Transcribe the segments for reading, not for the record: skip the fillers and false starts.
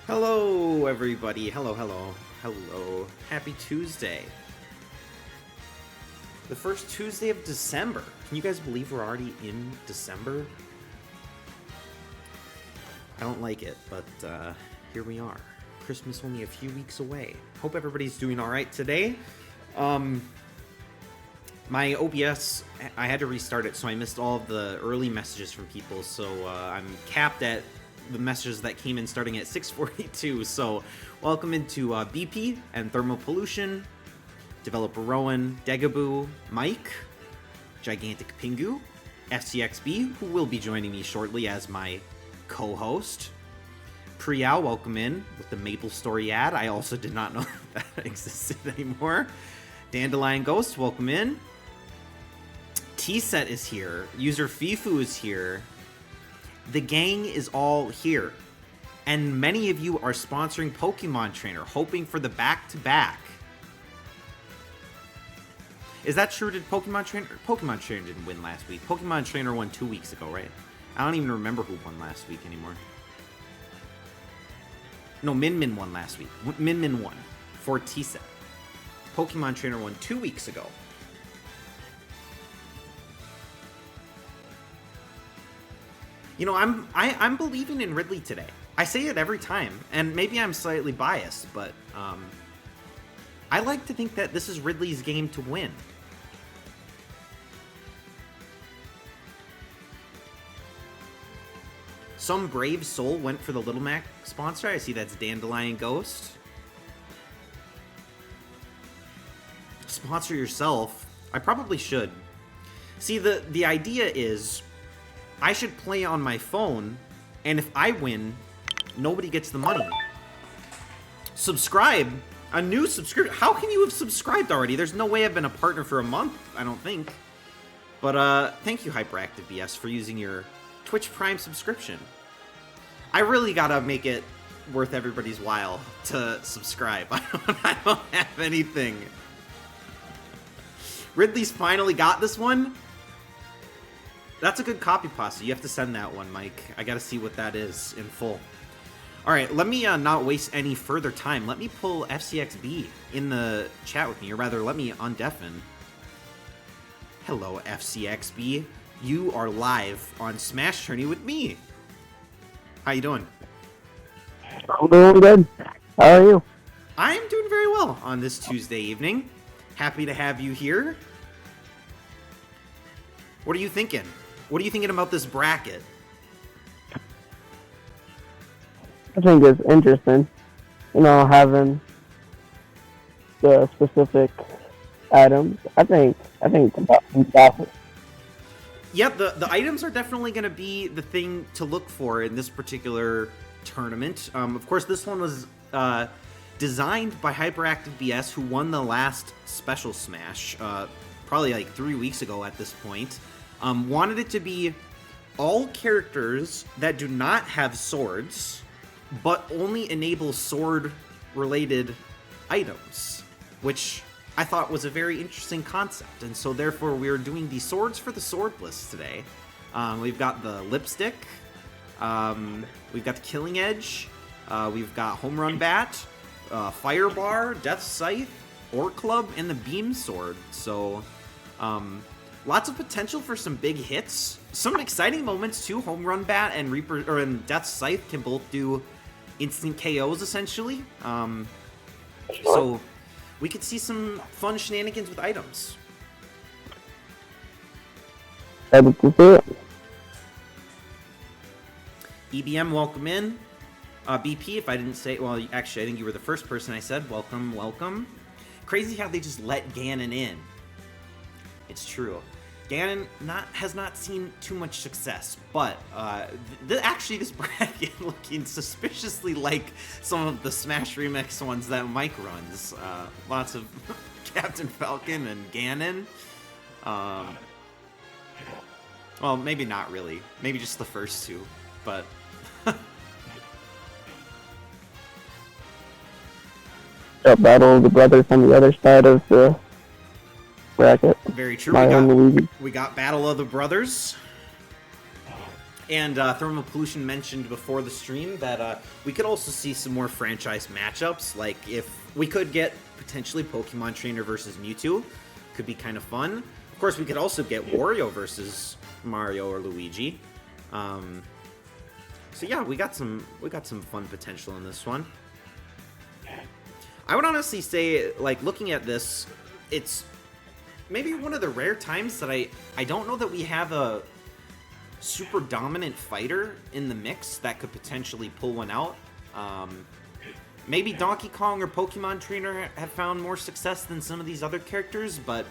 Hello, everybody. Hello. Happy Tuesday. The first Tuesday of December. Can you guys believe we're already in December? I don't like it, but here we are. Christmas only a few weeks away. Hope everybody's doing all right today. My OBS, I had to restart it, so I missed all of the early messages from people, so I'm capped at the messages that came in starting at 6:42. So welcome into BP and Thermal Pollution, Developer Rowan, Degaboo, Mike, Gigantic Pingu, FCXB, who will be joining me shortly as my co-host. Priyao, welcome in with the Maple Story ad. I also did not know that existed anymore. Dandelion Ghost, welcome in. T-Set is here. User Fifu is here. The gang is all here. And many of you are sponsoring Pokemon Trainer, hoping for the back-to-back. Is that true? Did Pokemon Trainer... Pokemon Trainer didn't win last week. Pokemon Trainer won 2 weeks ago, right? I don't even remember who won last week anymore. No, Min won last week. Min won for T-Set. Pokemon Trainer won 2 weeks ago. You know, I'm believing in Ridley today. I say it every time, and maybe I'm slightly biased, but I like to think that this is Ridley's game to win. Some brave soul went for the Little Mac sponsor. I see that's Dandelion Ghost. Sponsor yourself. I probably should. See, the idea is I should play on my phone, and if I win, nobody gets the money. Subscribe. A new subscription. How can you have subscribed already? There's no way I've been a partner for a month, I don't think. But thank you, Hyperactive BS, for using your Twitch Prime subscription. I really gotta make it worth everybody's while to subscribe. I don't have anything. Ridley's finally got this one. That's a good copy pasta. You have to send that one, Mike. I gotta see what that is in full. Alright, let me not waste any further time. Let me pull FCXB in the chat with me, or rather, let me undeafen. Hello, FCXB. You are live on SmashTourney with me. How you doing? I'm doing good. How are you? I'm doing very well on this Tuesday evening. Happy to have you here. What are you thinking? What are you thinking about this bracket? I think it's interesting, you know, having the specific items. I think that's Yeah, the items are definitely going to be the thing to look for in this particular tournament. Of course, this one was designed by Hyperactive BS, who won the last Special Smash, probably like 3 weeks ago at this point. Wanted it to be all characters that do not have swords, but only enable sword-related items, which I thought was a very interesting concept. And so therefore we're doing the swords for the Swordless today. We've got the Lipstick, we've got the Killing Edge, we've got Home Run Bat, Fire Bar, Death Scythe, Orc Club, and the Beam Sword. So lots of potential for some big hits. Some exciting moments too. Home Run Bat and and Death Scythe can both do instant KOs essentially. So we could see some fun shenanigans with items. able to see it. EBM, welcome in. BP, if I didn't say, well, actually, I think you were the first person I said. Welcome. Crazy how they just let Ganon in. It's true. Ganon has not seen too much success, but actually this bracket looking suspiciously like some of the Smash Remix ones that Mike runs. Lots of Captain Falcon and Ganon. Well, maybe not really. Maybe just the first two, but... Got Battle of the Brothers on the other side of the bracket. Very true. We We got Battle of the Brothers. And Thermal Pollution mentioned before the stream that we could also see some more franchise matchups. Like if we could get potentially Pokemon Trainer versus Mewtwo, could be kind of fun. Of course, we could also get Wario versus Mario or Luigi. So yeah, we got some fun potential in this one. I would honestly say, like, looking at this, it's maybe one of the rare times that I don't know that we have a super dominant fighter in the mix that could potentially pull one out. Maybe Donkey Kong or Pokemon Trainer have found more success than some of these other characters, but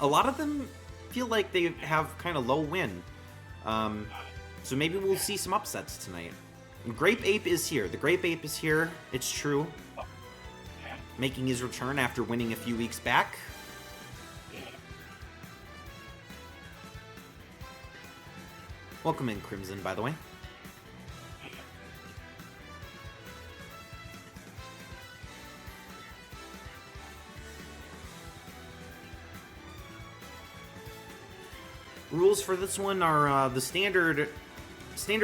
a lot of them feel like they have kind of low win. So maybe we'll see some upsets tonight. Grape Ape is here. The Grape Ape is here. It's true. Making his return after winning a few weeks back. Welcome in, Crimson, by the way. Rules for this one are the standard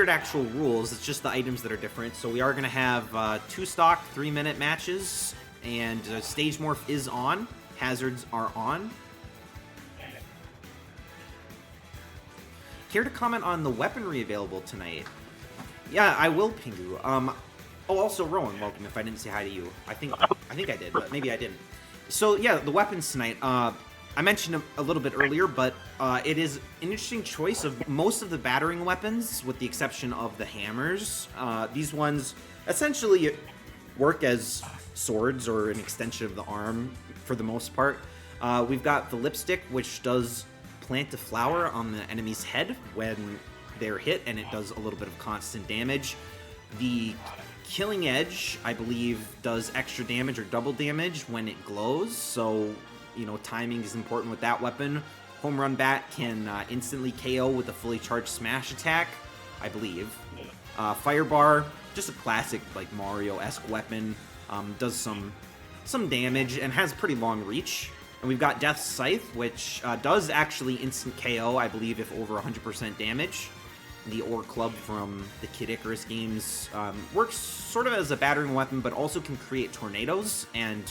actual rules. It's just the items that are different. So we are going to have 2 stock 3-minute matches, and Stage Morph is on. Hazards are on. Care to comment on the weaponry available tonight? Yeah, I will, Pingu. Oh, also Rowan, welcome. If I didn't say hi to you, I think I did, but maybe I didn't. So yeah, the weapons tonight. I mentioned a little bit earlier, but it is an interesting choice of most of the battering weapons, with the exception of the hammers. These ones essentially work as swords or an extension of the arm for the most part. We've got the lipstick, which does plant a flower on the enemy's head when they're hit, and it does a little bit of constant damage. The Killing Edge, I believe, does extra damage or double damage when it glows, so, you know, timing is important with that weapon. Home Run Bat can instantly KO with a fully charged smash attack, I believe. Fire Bar, just a classic, like, Mario-esque weapon, does some damage and has pretty long reach. And we've got Death's Scythe, which does actually instant KO, I believe, if over 100% damage. The Ore Club from the Kid Icarus games works sort of as a battering weapon, but also can create tornadoes, and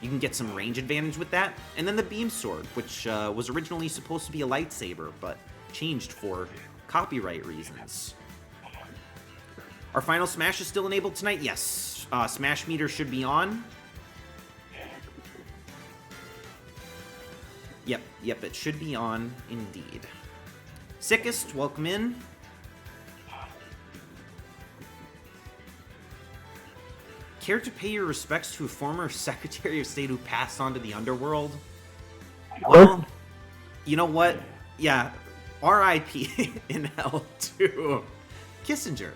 you can get some range advantage with that. And then the Beam Sword, which was originally supposed to be a lightsaber, but changed for copyright reasons. Our final Smash is still enabled tonight? Yes. Smash meter should be on. Yep, it should be on indeed. Sickest, welcome in. Care to pay your respects to a former Secretary of State who passed on to the underworld? Well, you know what? Yeah, R.I.P. in hell to Kissinger.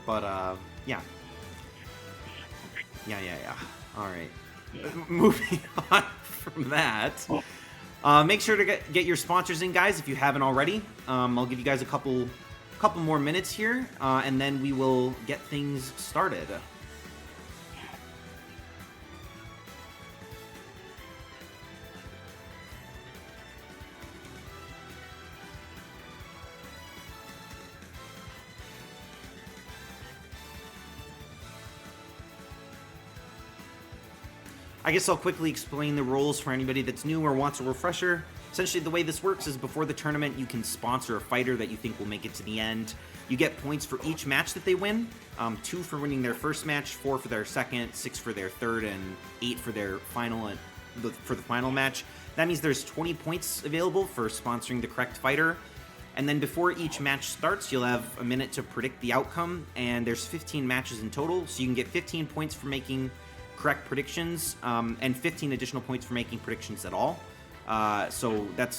But, yeah. Yeah. Alright. Moving on from that. Make sure to get your sponsors in, guys, if you haven't already. I'll give you guys a couple more minutes here, and then we will get things started. I guess I'll quickly explain the rules for anybody that's new or wants a refresher. Essentially, the way this works is before the tournament, you can sponsor a fighter that you think will make it to the end. You get points for each match that they win. 2 for winning their first match, 4 for their second, 6 for their third, and 8 for their final for the final match. That means there's 20 points available for sponsoring the correct fighter. And then before each match starts, you'll have a minute to predict the outcome, and there's 15 matches in total, so you can get 15 points for making correct predictions, and 15 additional points for making predictions at all. So that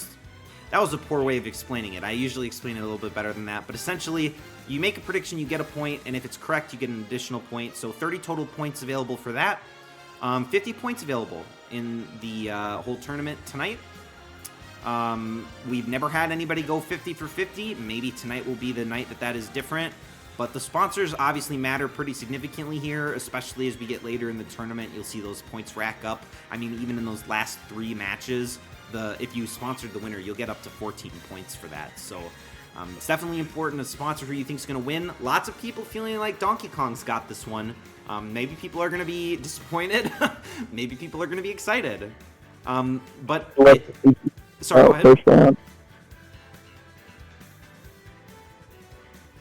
was a poor way of explaining it. I usually explain it a little bit better than that, but essentially, you make a prediction, you get a point, and if it's correct, you get an additional point. So 30 total points available for that. 50 points available in the whole tournament tonight. We've never had anybody go 50 for 50. Maybe tonight will be the night that is different. But the sponsors obviously matter pretty significantly here, especially as we get later in the tournament. You'll see those points rack up. I mean, even in those last 3 matches, if you sponsored the winner, you'll get up to 14 points for that. So it's definitely important to sponsor who you think is going to win. Lots of people feeling like Donkey Kong's got this one. Maybe people are going to be disappointed. Maybe people are going to be excited. Sorry, go ahead. First round.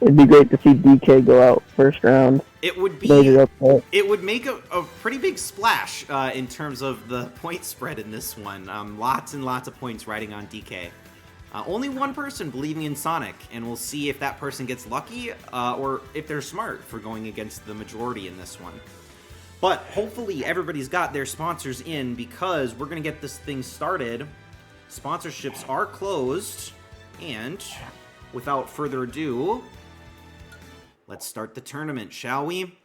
It'd be great to see DK go out first round. It would be. It would make a pretty big splash in terms of the point spread in this one. Lots and lots of points riding on DK. Only one person believing in Sonic, and we'll see if that person gets lucky or if they're smart for going against the majority in this one. But hopefully everybody's got their sponsors in because we're going to get this thing started. Sponsorships are closed, and without further ado, let's start the tournament, shall we?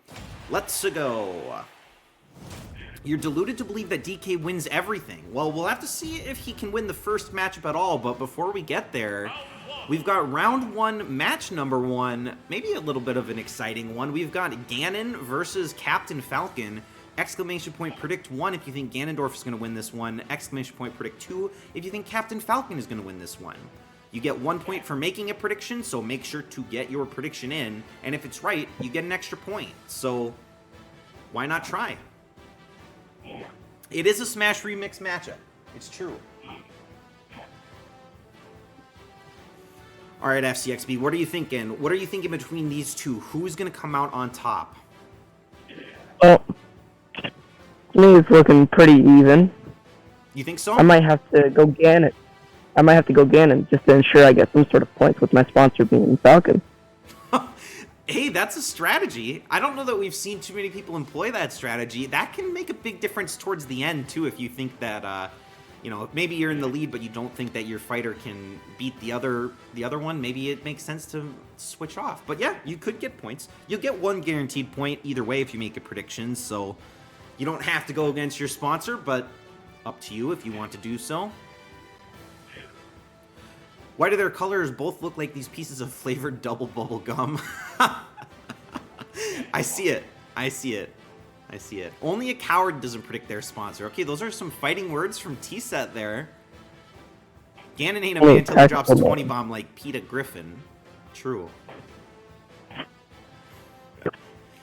Let's go. You're deluded to believe that DK wins everything. Well, we'll have to see if he can win the first matchup at all, but before we get there, we've got round one, match number one, maybe a little bit of an exciting one. We've got Ganon versus Captain Falcon. Exclamation point predict 1 if you think Ganondorf is going to win this one. Exclamation point predict 2 if you think Captain Falcon is going to win this one. You get 1 point for making a prediction, so make sure to get your prediction in. And if it's right, you get an extra point. So why not try? It is a Smash Remix matchup. It's true. All right, FCXB, what are you thinking? What are you thinking between these two? Who's going to come out on top? Well, to me, it's looking pretty even. You think so? I might have to go Ganon. Just to ensure I get some sort of points with my sponsor being Falcon. Hey, that's a strategy. I don't know that we've seen too many people employ that strategy. That can make a big difference towards the end, too, if you think that, maybe you're in the lead, but you don't think that your fighter can beat the other one. Maybe it makes sense to switch off. But yeah, you could get points. You'll get one guaranteed point either way if you make a prediction, so you don't have to go against your sponsor, but up to you if you want to do so. Why do their colors both look like these pieces of flavored double bubble gum? I see it. Only a coward doesn't predict their sponsor. Okay, those are some fighting words from T-Set there. Ganon ain't a man until he drops a 20 bomb like Peter Griffin. True.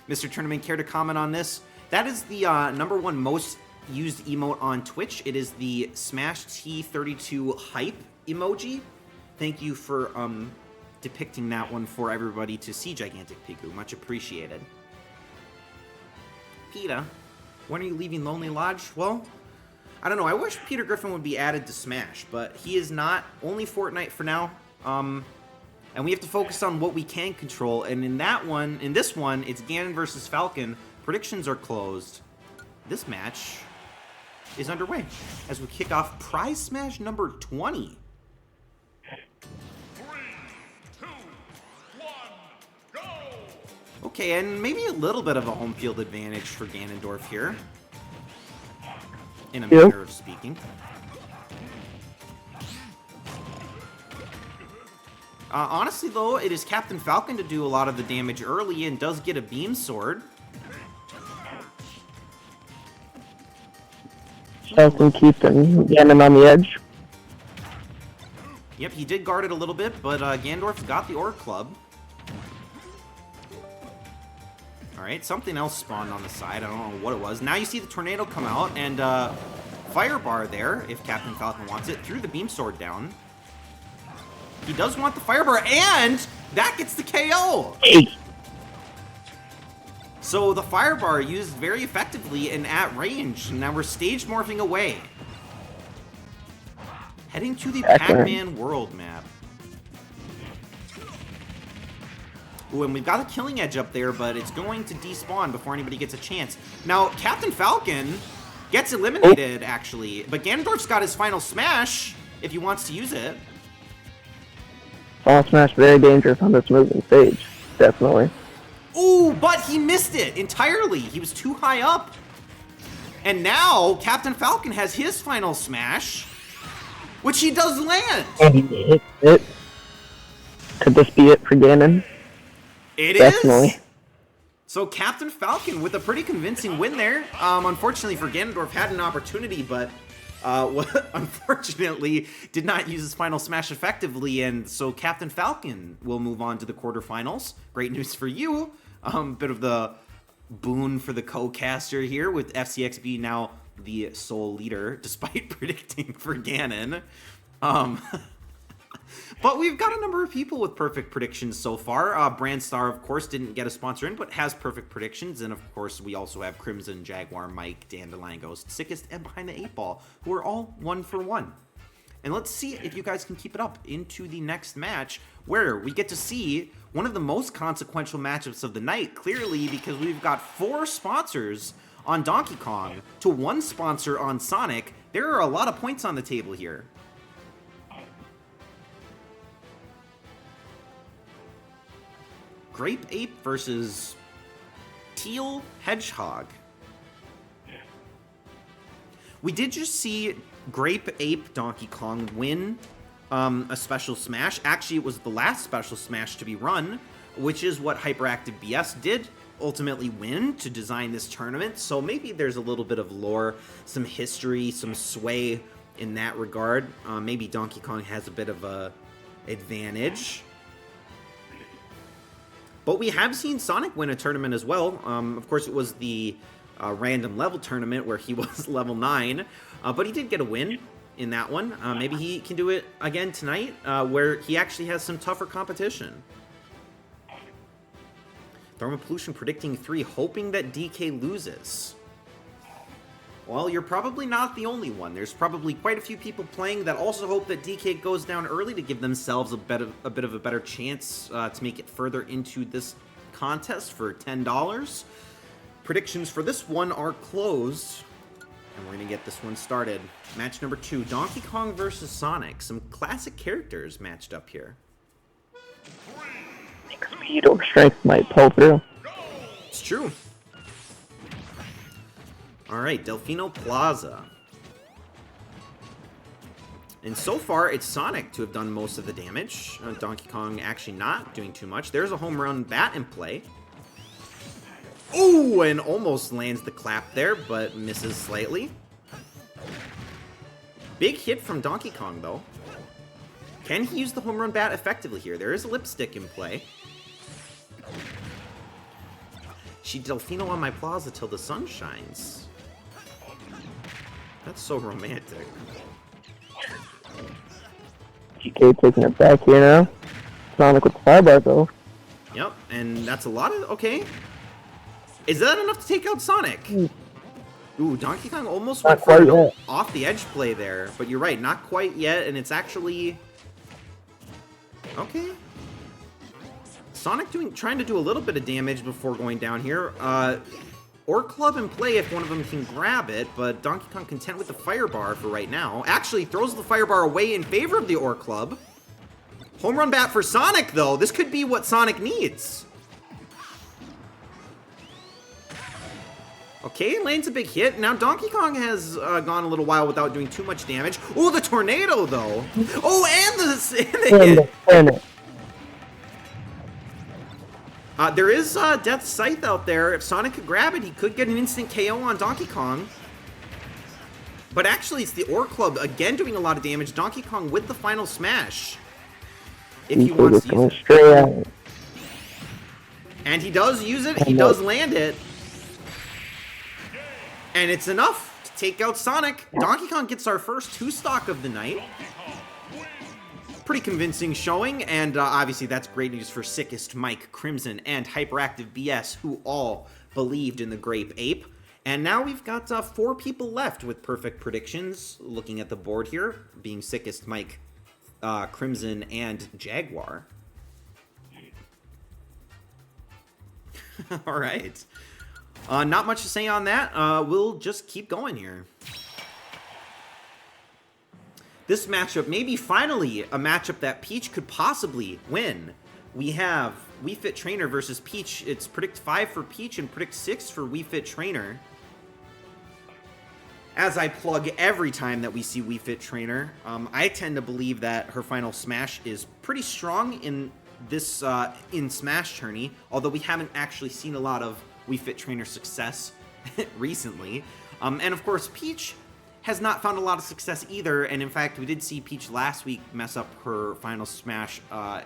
Mr. Tournament, care to comment on this? That is the #1 most used emote on Twitch. It is the Smash T32 hype emoji. Thank you for depicting that one for everybody to see, Gigantic Piku. Much appreciated. PETA, when are you leaving Lonely Lodge? Well, I don't know. I wish Peter Griffin would be added to Smash, but he is not. Only Fortnite for now. And we have to focus on what we can control. And in this one, it's Ganon versus Falcon. Predictions are closed. This match is underway as we kick off Prize Smash number 20. 3, 2, 1, go! Okay, and maybe a little bit of a home field advantage for Ganondorf here, in a manner of speaking. Honestly, though, it is Captain Falcon to do a lot of the damage early and does get a beam sword. Falcon keeping Ganon on the edge. Yep, he did guard it a little bit, but Ganondorf's got the Orc Club. Alright, something else spawned on the side. I don't know what it was. Now you see the tornado come out, and Fire Bar there, if Captain Falcon wants it, threw the Beam Sword down. He does want the Fire Bar, and that gets the KO! Hey. So the Fire Bar used very effectively and at range. Now we're stage morphing away. Heading to the Pac-Man World map. Ooh, and we've got a Killing Edge up there, but it's going to despawn before anybody gets a chance. Now, Captain Falcon gets eliminated, actually, but Ganondorf's got his final smash if he wants to use it. Final smash very dangerous on this moving stage, definitely. Ooh, but he missed it entirely. He was too high up. And now, Captain Falcon has his final smash, which he does land. And he hit it. Could this be it for Ganon? It Definitely. is. So Captain Falcon with a pretty convincing win there. Unfortunately for Ganondorf, had an opportunity, but unfortunately did not use his final smash effectively, and so Captain Falcon will move on to the quarterfinals. Great news for you. Bit of the boon for the co-caster here, with FCXB now the sole leader, despite predicting for Ganon. But we've got a number of people with perfect predictions so far. Brandstar, of course, didn't get a sponsor in, but has perfect predictions. And, of course, we also have Crimson, Jaguar, Mike, Dandelion Ghost, Sickest, and Behind the 8 Ball, who are all 1 for 1. And let's see if you guys can keep it up into the next match, where we get to see one of the most consequential matchups of the night, clearly, because we've got 4 sponsors on Donkey Kong to 1 sponsor on Sonic. There are a lot of points on the table here. Grape Ape versus Teal Hedgehog. We did just see Grape Ape Donkey Kong win a special smash. Actually, it was the last special smash to be run, which is what Hyperactive BS did ultimately win to design this tournament. So maybe there's a little bit of lore, some history, some sway in that regard. Maybe Donkey Kong has a bit of a advantage. But we have seen Sonic win a tournament as well. Of course, it was the random level tournament where he was level 9. But he did get a win in that one. Maybe he can do it again tonight, where he actually has some tougher competition. Thermal Pollution predicting 3, hoping that DK loses. Well, you're probably not the only one. There's probably quite a few people playing that also hope that DK goes down early to give themselves a bit of a better chance to make it further into this contest for $10. Predictions for this one are closed, and we're going to get this one started. Match number 2, Donkey Kong versus Sonic. Some classic characters matched up here. Speed over strength might pull through. It's true. Alright, Delfino Plaza. And so far, it's Sonic to have done most of the damage. Donkey Kong actually not doing too much. There's a home run bat in play. Ooh, and almost lands the clap there, but misses slightly. Big hit from Donkey Kong, though. Can he use the home run bat effectively here? There is a lipstick in play. She Delfino on my plaza till the sun shines. That's so romantic. GK taking it back here now. Sonic with the firebar, though. Yep, and that's a lot of... Okay. Is that enough to take out Sonic? Ooh, Donkey Kong almost went for an off the edge play there. But you're right, not quite yet, and it's actually... Okay. Sonic trying to do a little bit of damage before going down here. Or Club in play if one of them can grab it, but Donkey Kong content with the Fire Bar for right now. Actually throws the Fire Bar away in favor of the Or Club. Home run bat for Sonic, though. This could be what Sonic needs. Okay, lands a big hit. Now Donkey Kong has gone a little while without doing too much damage. Oh, the tornado, though. Oh, and the hit. There is Death's Scythe out there. If Sonic could grab it, he could get an instant KO on Donkey Kong. But actually, it's the Or Club again doing a lot of damage. Donkey Kong with the final smash. If he wants to use it. And he does use it. He does land it. And it's enough to take out Sonic. Donkey Kong gets our first 2-stock of the night. Pretty convincing showing, and obviously that's great news for Sickest, Mike, Crimson, and Hyperactive BS, who all believed in the Grape Ape. And now we've got 4 people left with perfect predictions, looking at the board here, being Sickest, Mike, Crimson, and Jaguar. All right. Not much to say on that. We'll just keep going here. This matchup, maybe finally a matchup that Peach could possibly win. We have Wii Fit Trainer versus Peach. It's predict 5 for Peach and predict 6 for Wii Fit Trainer. As I plug every time that we see Wii Fit Trainer, I tend to believe that her final smash is pretty strong in this in SmashTourney, although we haven't actually seen a lot of Wii Fit Trainer success recently. And of course, Peach has not found a lot of success either, and in fact, we did see Peach last week mess up her final smash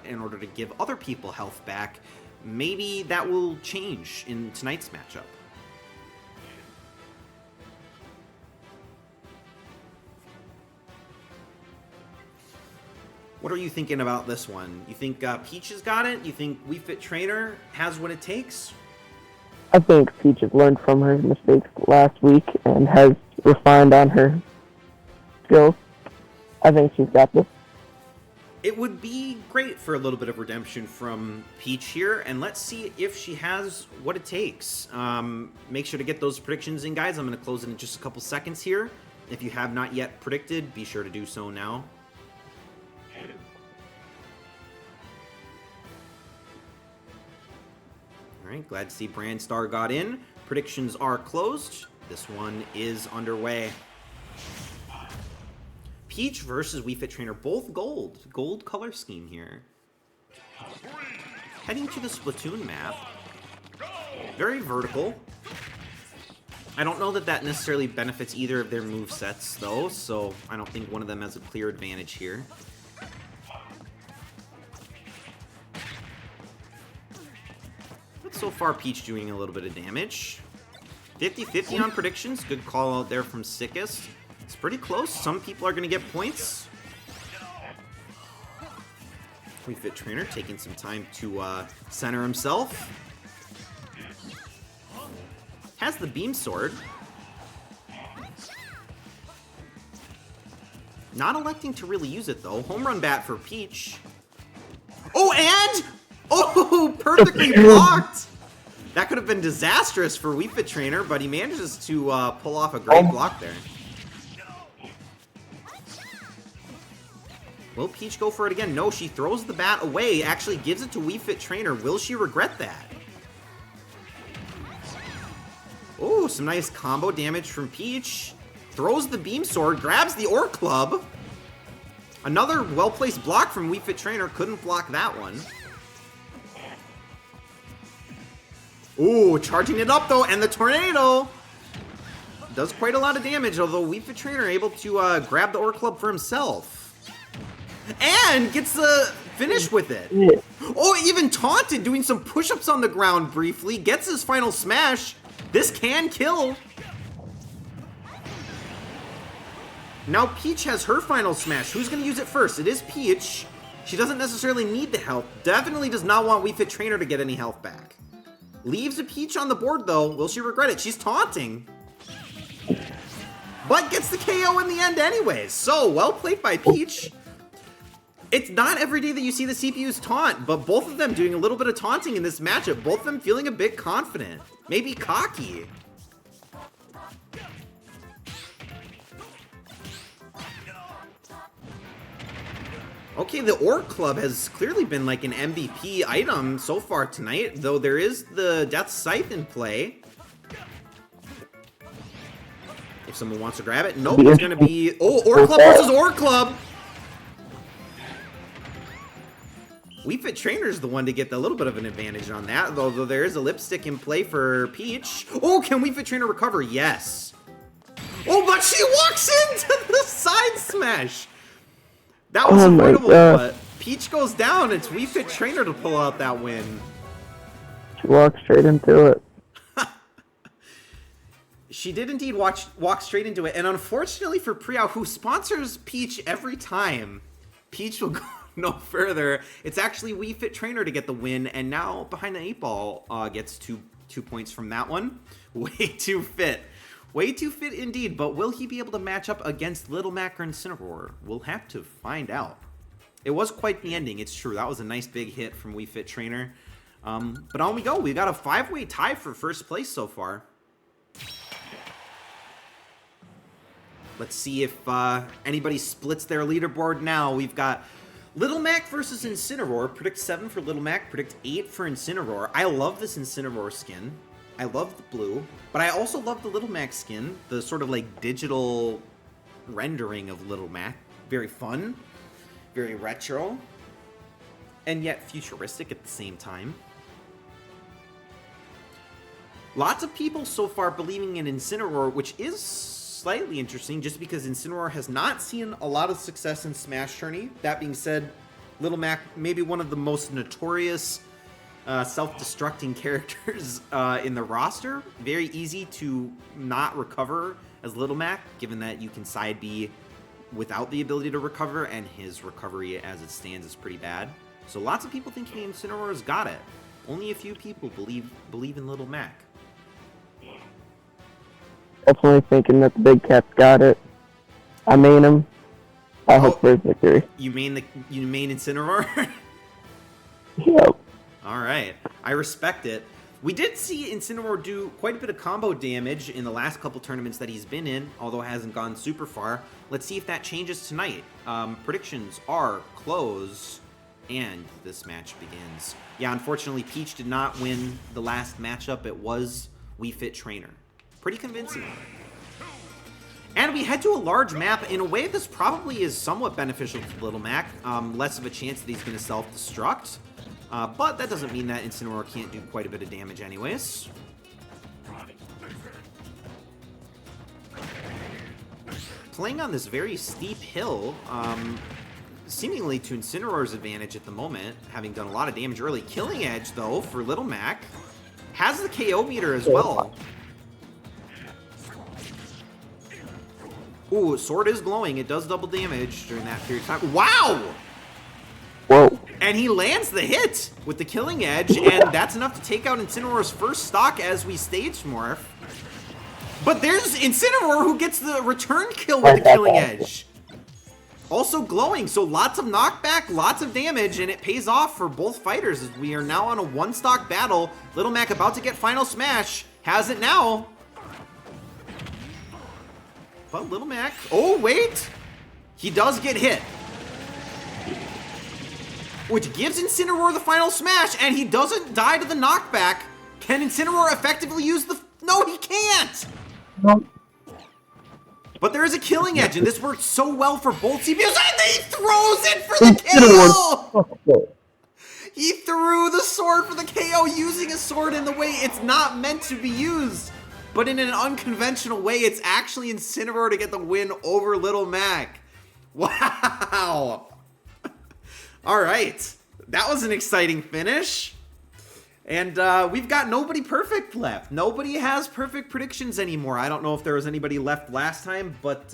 in order to give other people health back. Maybe that will change in tonight's matchup. What are you thinking about this one? You think Peach has got it? You think Wii Fit Trainer has what it takes? I think Peach has learned from her mistakes last week and has refined on her skills. I think she's got this. It would be great for a little bit of redemption from Peach here, and let's see if she has what it takes. Make sure to get those predictions in, guys. I'm going to close it in just a couple seconds here. If you have not yet predicted, be sure to do so now. All right, glad to see Brandstar got in. Predictions are closed. This one is underway. Peach versus Wii Fit Trainer, both gold. Gold color scheme here. Heading to the Splatoon map. Very vertical. I don't know that that necessarily benefits either of their movesets, though, so I don't think one of them has a clear advantage here. But so far, Peach doing a little bit of damage. 50-50 on predictions. Good call out there from Sickest. It's pretty close. Some people are going to get points. Wii Fit Trainer taking some time to center himself. Has the beam sword. Not electing to really use it, though. Home run bat for Peach. Oh, and... Oh, perfectly blocked! That could have been disastrous for Wii Fit Trainer, but he manages to pull off a great block there. Will Peach go for it again? No, she throws the bat away, actually gives it to Wii Fit Trainer. Will she regret that? Oh, some nice combo damage from Peach. Throws the beam sword, grabs the ore club. Another well-placed block from Wii Fit Trainer. Couldn't block that one. Ooh, charging it up though, and the tornado does quite a lot of damage, although Wii Fit Trainer able to grab the ore club for himself. And gets the finish with it. Oh, even taunted, doing some push-ups on the ground briefly. Gets his final smash. This can kill. Now Peach has her final smash. Who's going to use it first? It is Peach. She doesn't necessarily need the health. Definitely does not want Wii Fit Trainer to get any health back. Leaves a Peach on the board, though. Will she regret it? She's taunting. But gets the KO in the end anyways. So, well played by Peach. It's not every day that you see the CPUs taunt, but both of them doing a little bit of taunting in this matchup. Both of them feeling a bit confident. Maybe cocky. Okay, the Ore Club has clearly been like an MVP item so far tonight, though there is the Death Scythe in play. If someone wants to grab it. Nope, it's going to be... Oh, Ore Club versus Ore Club! Wii Fit Trainer's the one to get a little bit of an advantage on that, though there is a lipstick in play for Peach. Oh, can Wii Fit Trainer recover? Yes. Oh, but she walks into the side smash! That was avoidable, but Peach goes down. It's Wii Fit Trainer to pull out that win. She walked straight into it. She did indeed walk straight into it, and unfortunately for Priya, who sponsors Peach every time, Peach will go no further. It's actually Wii Fit Trainer to get the win, and now behind the 8-ball gets two points from that one. Way too fit. Way too fit indeed, but will he be able to match up against Little Mac or Incineroar? We'll have to find out. It was quite the ending, it's true. That was a nice big hit from Wii Fit Trainer. But on we go. We got a 5-way tie for first place so far. Let's see if anybody splits their leaderboard now. We've got Little Mac versus Incineroar. Predict 7 for Little Mac, predict 8 for Incineroar. I love this Incineroar skin. I love the blue, but I also love the Little Mac skin, the sort of like digital rendering of Little Mac. Very fun, very retro, and yet futuristic at the same time. Lots of people so far believing in Incineroar, which is slightly interesting just because Incineroar has not seen a lot of success in SmashTourney. That being said, Little Mac, maybe one of the most notorious self-destructing characters in the roster. Very easy to not recover as Little Mac, given that you can side B without the ability to recover, and his recovery as it stands is pretty bad. So lots of people thinking Incineroar's got it. Only a few people believe in Little Mac. Definitely thinking that the big cat's got it. I main him. I hope for his victory. You main Incineroar? Yep. All right, I respect it. We did see Incineroar do quite a bit of combo damage in the last couple tournaments that he's been in, although it hasn't gone super far. Let's see if that changes tonight. Predictions are closed, and this match begins. Yeah, unfortunately, Peach did not win the last matchup. It was Wii Fit Trainer. Pretty convincing. And we head to a large map. In a way, this probably is somewhat beneficial to Little Mac. Less of a chance that he's going to self-destruct. But that doesn't mean that Incineroar can't do quite a bit of damage anyways. Playing on this very steep hill, seemingly to Incineroar's advantage at the moment, having done a lot of damage early. Killing Edge, though, for Little Mac. Has the KO meter as well. Ooh, sword is glowing. It does double damage during that period of time. Wow! Whoa. And he lands the hit with the Killing Edge, and that's enough to take out Incineroar's first stock as we stage morph. But there's Incineroar who gets the return kill with the Killing Edge. Also glowing, so lots of knockback, lots of damage, and it pays off for both fighters as we are now on a one-stock battle. Little Mac about to get Final Smash. Has it now. But Little Mac... Oh, wait! He does get hit. Which gives Incineroar the Final Smash, and he doesn't die to the knockback. Can Incineroar effectively use the... No, he can't! No. But there is a Killing Edge, and this worked so well for both CPUs, and he throws it for the KO! He threw the sword for the KO using a sword in the way it's not meant to be used. But in an unconventional way, it's actually Incineroar to get the win over Little Mac. Wow! All right, that was an exciting finish. And we've got nobody perfect left. Nobody has perfect predictions anymore. I don't know if there was anybody left last time, but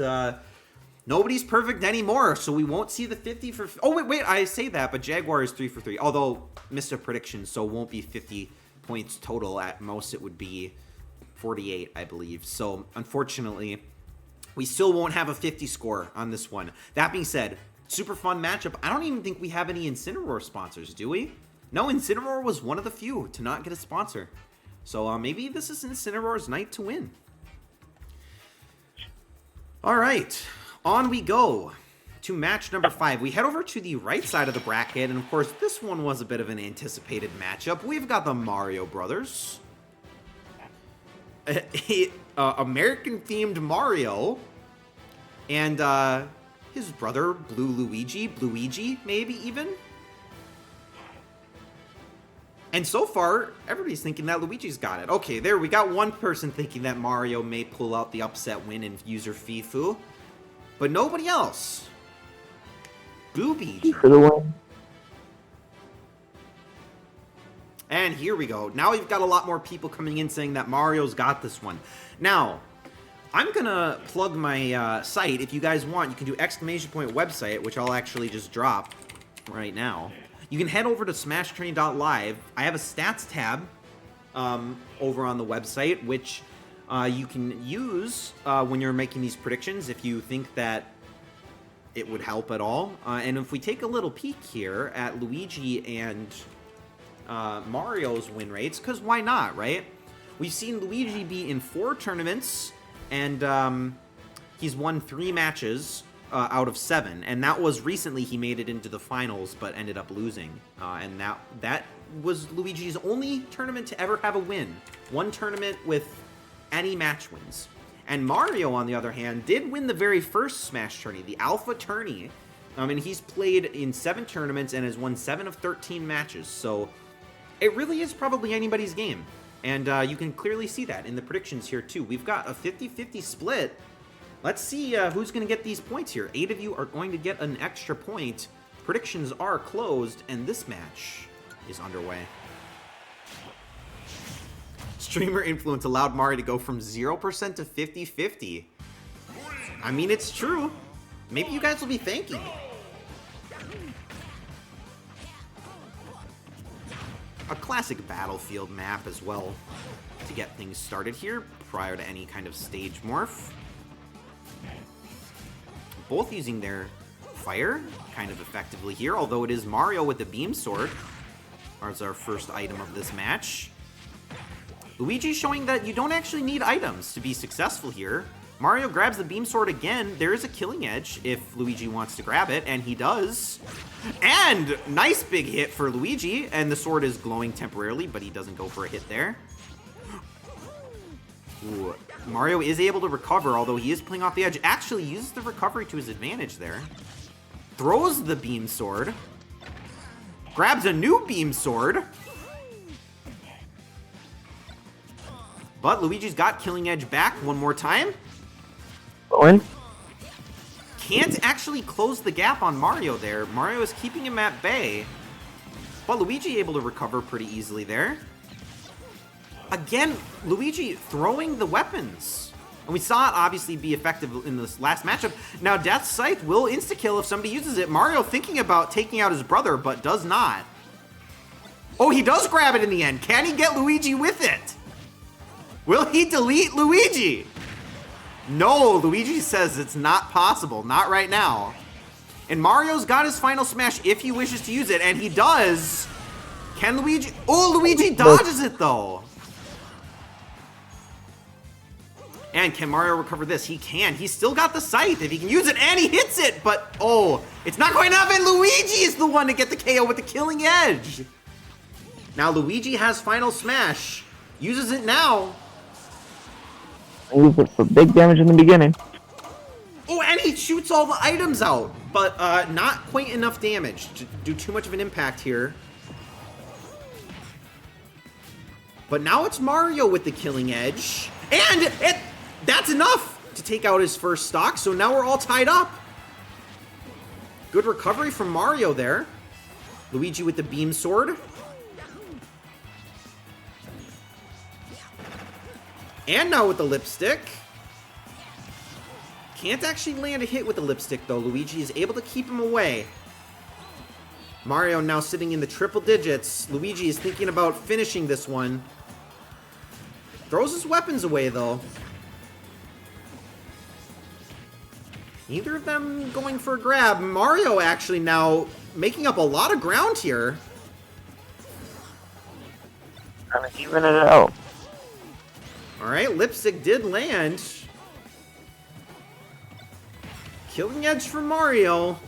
nobody's perfect anymore. So we won't see the 50 for... Oh, wait, I say that, but Jaguar is 3 for 3. Although, missed a prediction, so it won't be 50 points total. At most, it would be 48, I believe. So, unfortunately, we still won't have a 50 score on this one. That being said, super fun matchup. I don't even think we have any Incineroar sponsors, do we? No, Incineroar was one of the few to not get a sponsor. So maybe this is Incineroar's night to win. All right, on we go to match number 5. We head over to the right side of the bracket, and of course, this one was a bit of an anticipated matchup. We've got the Mario Brothers. American-themed Mario, and his brother, Blueigi, maybe even? And so far, everybody's thinking that Luigi's got it. Okay, there, we got one person thinking that Mario may pull out the upset win in user FIFU, but nobody else. Booby. For the win. And here we go. Now we've got a lot more people coming in saying that Mario's got this one. Now, I'm gonna plug my site. If you guys want, you can do ! website, which I'll actually just drop right now. You can head over to SmashTourney.live. I have a stats tab over on the website, which you can use when you're making these predictions if you think that it would help at all. And if we take a little peek here at Luigi and Mario's win rates, because why not, right? We've seen Luigi be in 4 tournaments, and he's won 3 matches out of 7, and that was recently he made it into the finals but ended up losing, and that was Luigi's only tournament to ever have a win. 1 tournament with any match wins. And Mario, on the other hand, did win the very first Smash Tourney, the Alpha Tourney, and he's played in 7 tournaments and has won 7 of 13 matches, so it really is probably anybody's game. And you can clearly see that in the predictions here too. We've got a 50-50 split Let's see who's going to get these points here. 8 of you are going to get an extra point. Predictions are closed, and this match is underway. Streamer influence allowed Mario to go from 0% to 50-50. I mean, it's true. Maybe you guys will be thanking me. A classic Battlefield map as well to get things started here prior to any kind of stage morph. Both using their fire kind of effectively here, although it is Mario with the beam sword as our first item of this match. Luigi showing that you don't actually need items to be successful here. Mario grabs the beam sword again. There is a killing edge if Luigi wants to grab it, and he does. And nice big hit for Luigi, and the sword is glowing temporarily, but he doesn't go for a hit there. Ooh. Mario is able to recover, although he is playing off the edge. Actually uses the recovery to his advantage there. Throws the beam sword. Grabs a new beam sword. But Luigi's got killing edge back one more time. Owen? Can't actually close the gap on Mario there. Mario is keeping him at bay. But Luigi able to recover pretty easily there. Again, Luigi throwing the weapons. And we saw it obviously be effective in this last matchup. Now, Death's Scythe will insta-kill if somebody uses it. Mario thinking about taking out his brother, but does not. Oh, he does grab it in the end. Can he get Luigi with it? Will he delete Luigi? No, Luigi says it's not possible. Not right now. And Mario's got his final smash if he wishes to use it, and he does. Can Luigi... Oh, Luigi dodges it, though. And can Mario recover this? He can. He's still got the scythe if he can use it, and he hits it, but oh, it's not quite enough, and Luigi is the one to get the KO with the killing edge. Now Luigi has final smash. Uses it now. Use it for big damage in the beginning. Oh, and he shoots all the items out, but not quite enough damage to do too much of an impact here. But now it's Mario with the killing edge, and that's enough to take out his first stock, so now we're all tied up. Good recovery from Mario there. Luigi with the beam sword. And now with the lipstick. Can't actually land a hit with the lipstick, though. Luigi is able to keep him away. Mario now sitting in the triple digits. Luigi is thinking about finishing this one. Throws his weapons away, though. Neither of them going for a grab. Mario actually now making up a lot of ground here. Trying to even it out. Alright, lipstick did land. Killing edge for Mario.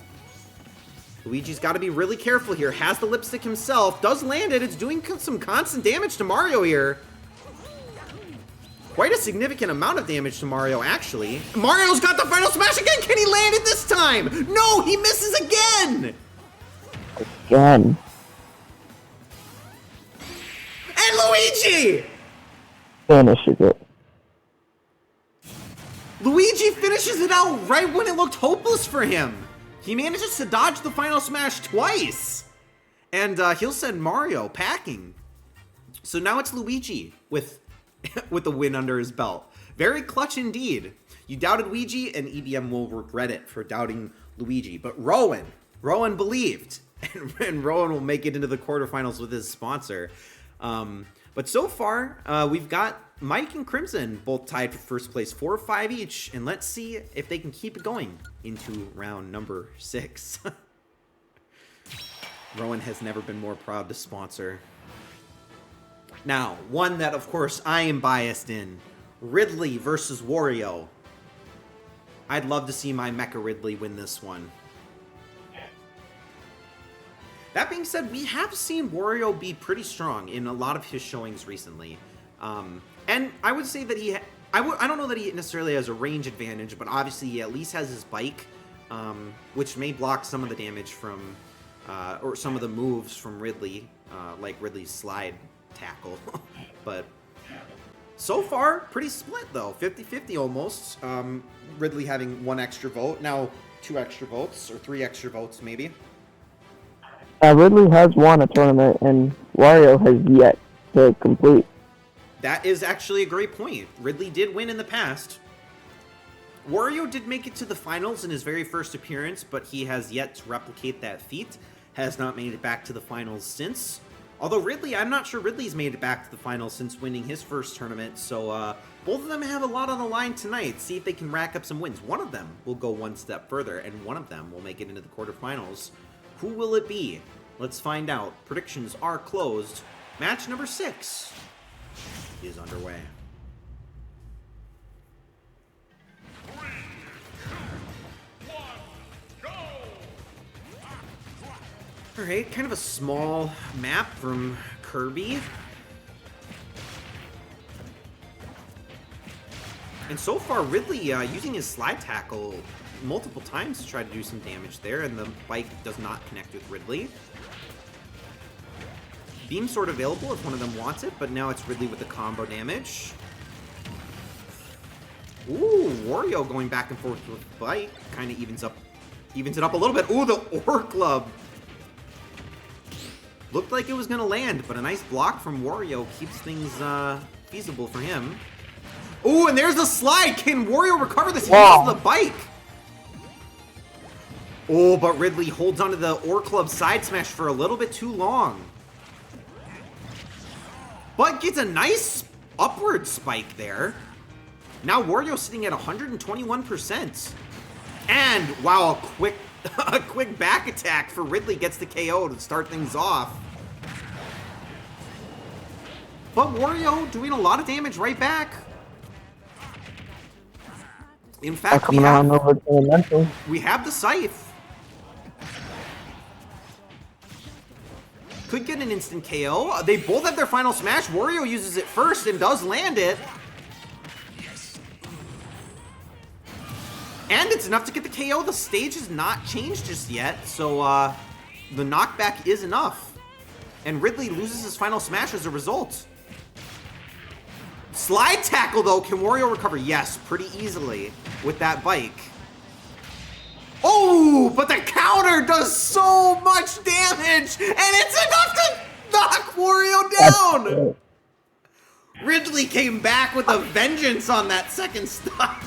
Luigi's got to be really careful here. Has the lipstick himself. Does land it. It's doing some constant damage to Mario here. Quite a significant amount of damage to Mario, actually. Mario's got the final smash again. Can he land it this time? No, he misses again. Again. And Luigi! Finishes it. Luigi finishes it out right when it looked hopeless for him. He manages to dodge the final smash twice. And he'll send Mario packing. So now it's Luigi with the win under his belt. Very clutch indeed. You doubted Luigi, and EDM will regret it for doubting Luigi. But Rowan believed. And Rowan will make it into the quarterfinals with his sponsor. But so far, we've got Mike and Crimson both tied for first place, 4-5 each. And let's see if they can keep it going into round number 6. Rowan has never been more proud to sponsor. Now, one that, of course, I am biased in. Ridley versus Wario. I'd love to see my Mecha Ridley win this one. That being said, we have seen Wario be pretty strong in a lot of his showings recently. And I would say that I don't know that he necessarily has a range advantage, but obviously he at least has his bike, which may block some of the damage from, or some of the moves from Ridley, like Ridley's slide tackle. But So far, pretty split, though. 50-50 almost. Ridley having 1 extra vote. Now 2 extra votes, or 3 extra votes, maybe. Ridley has won a tournament, and Wario has yet to complete. That is actually a great point. Ridley did win in the past. Wario did make it to the finals in his very first appearance, but he has yet to replicate that feat. Has not made it back to the finals since. Although Ridley, I'm not sure Ridley's made it back to the finals since winning his first tournament, so both of them have a lot on the line tonight. See if they can rack up some wins. One of them will go one step further, and one of them will make it into the quarterfinals. Who will it be? Let's find out. Predictions are closed. Match number 6 is underway. 3, 2, 1, go! Alright, kind of a small map from Kirby. And so far, Ridley using his slide tackle multiple times to try to do some damage there, and the bike does not connect with Ridley. Beam sword available if one of them wants it, but now it's Ridley with the combo damage. Ooh, Wario going back and forth with the bike. Kind of evens it up a little bit. Ooh, the Ore Club. Looked like it was going to land, but a nice block from Wario keeps things feasible for him. Ooh, and there's the slide. Can Wario recover this? He uses the bike. Oh, but Ridley holds onto the Ore Club side smash for a little bit too long. But gets a nice upward spike there. Now Wario sitting at 121%. And, wow, a quick back attack for Ridley gets the KO to start things off. But Wario doing a lot of damage right back. In fact, we have the Scythe. Could get an instant KO. They both have their final smash. Wario uses it first and does land it. And it's enough to get the KO. The stage has not changed just yet, so the knockback is enough. And Ridley loses his final smash as a result. Slide tackle, though. Can Wario recover? Yes, pretty easily with that bike. Oh, but the counter does so much damage, and it's enough to knock Wario down. Ridley came back with a vengeance on that second stock.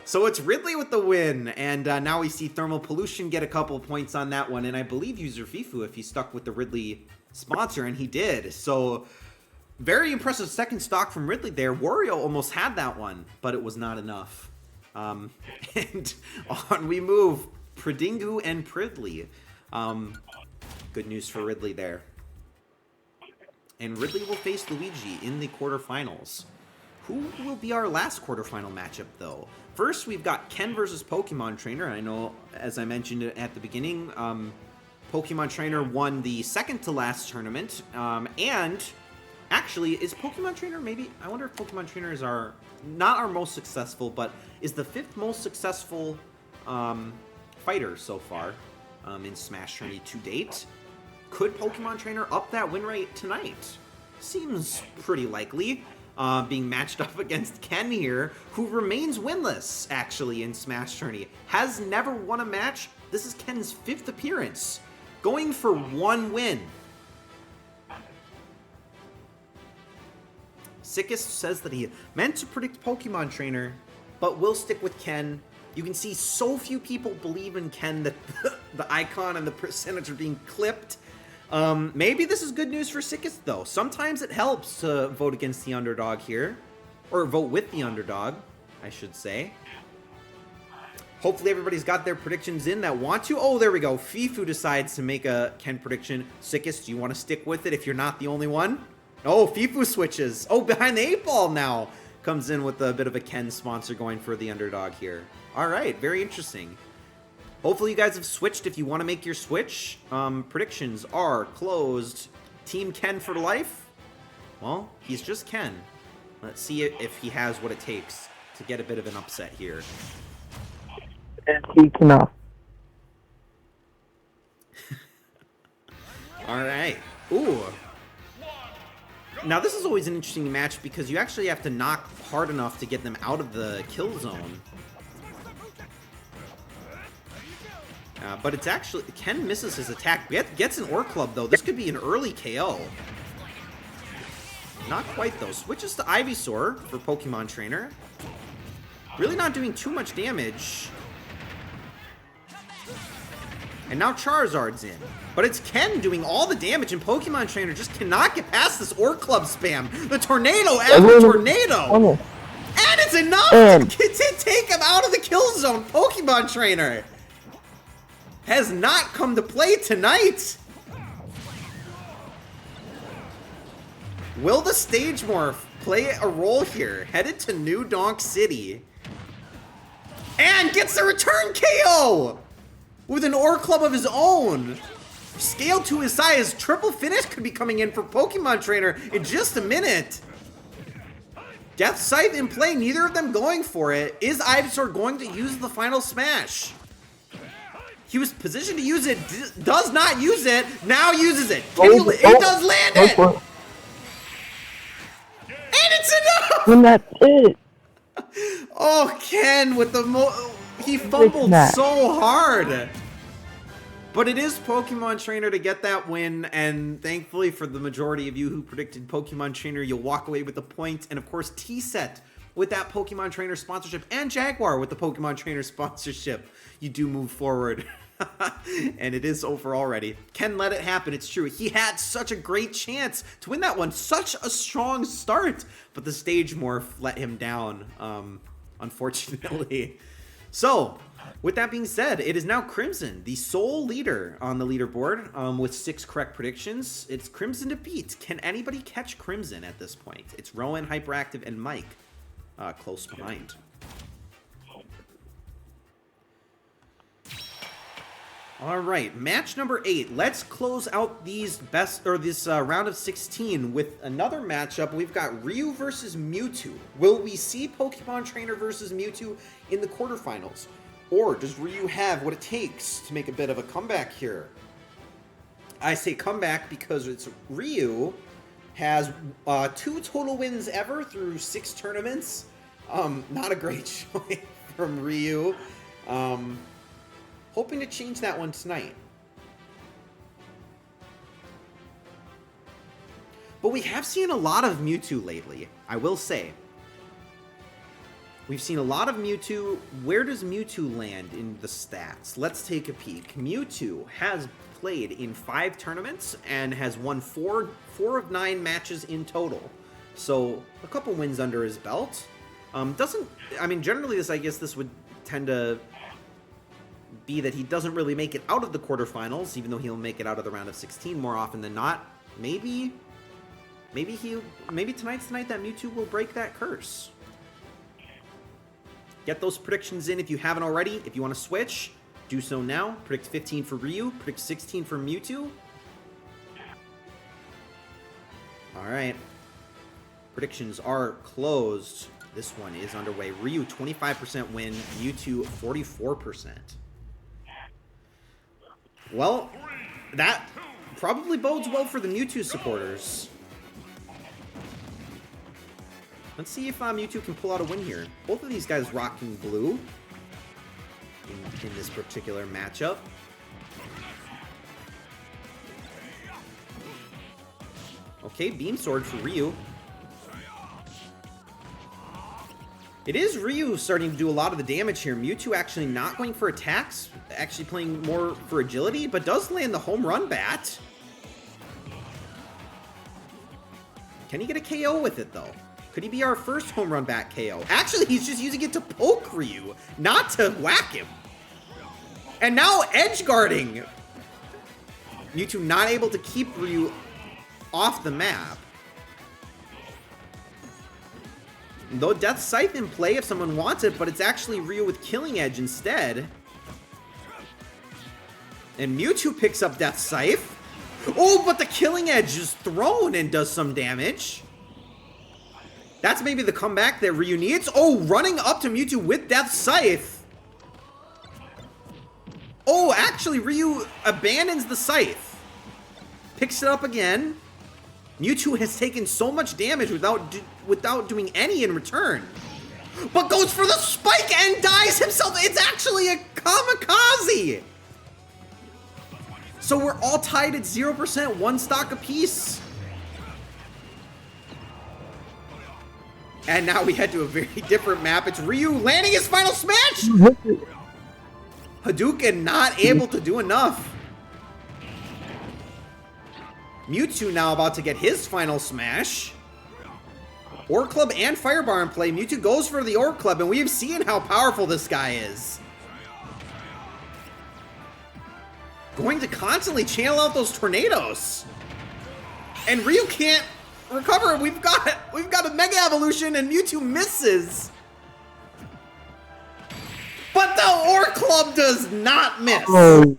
So it's Ridley with the win, and now we see Thermal Pollution get a couple points on that one, and I believe User Fifu if he stuck with the Ridley sponsor, and he did. So very impressive second stock from Ridley there. Wario almost had that one, but it was not enough. And on we move. Pridingu and Pridley. Good news for Ridley there. And Ridley will face Luigi in the quarterfinals. Who will be our last quarterfinal matchup, though? First, we've got Ken versus Pokemon Trainer. I know, as I mentioned at the beginning, Pokemon Trainer won the second to last tournament. And actually, is Pokemon Trainer maybe... I wonder if Pokemon Trainer is not our most successful, but is the 5th most successful fighter so far in SmashTourney to date. Could Pokemon Trainer up that win rate tonight? Seems pretty likely. Being matched up against Ken here, who remains winless, actually, in SmashTourney. Has never won a match. This is Ken's 5th appearance. Going for 1 win. Sickest says that he meant to predict Pokemon Trainer, but will stick with Ken. You can see so few people believe in Ken that the icon and the percentage are being clipped. Maybe this is good news for Sickest, though. Sometimes it helps to vote against the underdog here. Or vote with the underdog, I should say. Hopefully everybody's got their predictions in that want to. Oh, there we go. Fifu decides to make a Ken prediction. Sickest, do you want to stick with it if you're not the only one? Oh, Fifu switches. Oh, behind the 8-ball now. Comes in with a bit of a Ken sponsor going for the underdog here. All right, very interesting. Hopefully you guys have switched if you want to make your switch. Predictions are closed. Team Ken for life? Well, he's just Ken. Let's see if he has what it takes to get a bit of an upset here. And he cannot. All right. Ooh. Now, this is always an interesting match because you actually have to knock hard enough to get them out of the kill zone. But it's actually... Ken misses his attack. Gets an Ore Club, though. This could be an early KO. Not quite, though. Switches to Ivysaur for Pokemon Trainer. Really not doing too much damage. And now Charizard's in. But it's Ken doing all the damage, and Pokemon Trainer just cannot get past this Ore Club spam. The Tornado after Tornado! And it's enough to take him out of the kill zone. Pokemon Trainer has not come to play tonight. Will the Stage Morph play a role here? Headed to New Donk City. And gets a return KO! With an Ore Club of his own. Scale to his size. Triple finish could be coming in for Pokemon Trainer in just a minute. Death Scythe in play, neither of them going for it. Is Ivysaur going to use the final smash? He was positioned to use it, does not use it, now uses it. He does land it! And it's enough! And that's it. Oh, Ken with the he fumbled so hard. But it is Pokemon Trainer to get that win, and thankfully for the majority of you who predicted Pokemon Trainer, you'll walk away with the point. And of course, T-Set with that Pokemon Trainer sponsorship, and Jaguar with the Pokemon Trainer sponsorship. You do move forward. And it is over already. Ken let it happen, it's true. He had such a great chance to win that one. Such a strong start. But the Stage Morph let him down, unfortunately. So, with that being said, it is now Crimson, the sole leader on the leaderboard, with 6 correct predictions. It's Crimson to beat. Can anybody catch Crimson at this point? It's Rowan, Hyperactive, and Mike close behind. All right, match number 8. Let's close out these this round of 16 with another matchup. We've got Ryu versus Mewtwo. Will we see Pokemon Trainer versus Mewtwo in the quarterfinals? Or does Ryu have what it takes to make a bit of a comeback here? I say comeback because it's Ryu has 2 total wins ever through 6 tournaments. Not a great showing from Ryu. Hoping to change that one tonight. But we have seen a lot of Mewtwo lately, I will say. We've seen a lot of Mewtwo. Where does Mewtwo land in the stats? Let's take a peek. Mewtwo has played in 5 tournaments and has won 4 of 9 matches in total. So a couple wins under his belt. Generally I guess this would tend to be that he doesn't really make it out of the quarterfinals, even though he'll make it out of the round of 16 more often than not. Maybe tonight's the night that Mewtwo will break that curse. Get those predictions in if you haven't already. If you want to switch, do so now. Predict 15 for Ryu, predict 16 for Mewtwo. All right. Predictions are closed. This one is underway. Ryu, 25% win. Mewtwo, 44%. Well, that probably bodes well for the Mewtwo supporters. Let's see if Mewtwo can pull out a win here. Both of these guys rocking blue in this particular matchup. Okay, Beam Sword for Ryu. It is Ryu starting to do a lot of the damage here. Mewtwo actually not going for attacks, actually playing more for agility, but does land the home run bat. Can he get a KO with it, though? Could he be our first home run bat KO? Actually, he's just using it to poke Ryu, not to whack him. And now edge guarding. Mewtwo not able to keep Ryu off the map. Though Death Scythe in play if someone wants it, but it's actually Ryu with Killing Edge instead. And Mewtwo picks up Death Scythe. Oh, but the Killing Edge is thrown and does some damage. That's maybe the comeback that Ryu needs. Oh, running up to Mewtwo with Death Scythe. Oh, actually, Ryu abandons the Scythe. Picks it up again. Mewtwo has taken so much damage without doing any in return. But goes for the spike and dies himself. It's actually a kamikaze. So we're all tied at 0%, one stock apiece. And now we head to a very different map. It's Ryu landing his final smash. Hadouken not able to do enough. Mewtwo now about to get his final smash. Orc Club and Firebar in play. Mewtwo goes for the Orc Club, and we've seen how powerful this guy is. Going to constantly channel out those tornadoes. And Ryu can't recover. We've got a Mega Evolution, and Mewtwo misses. But the Orc Club does not miss. Oh.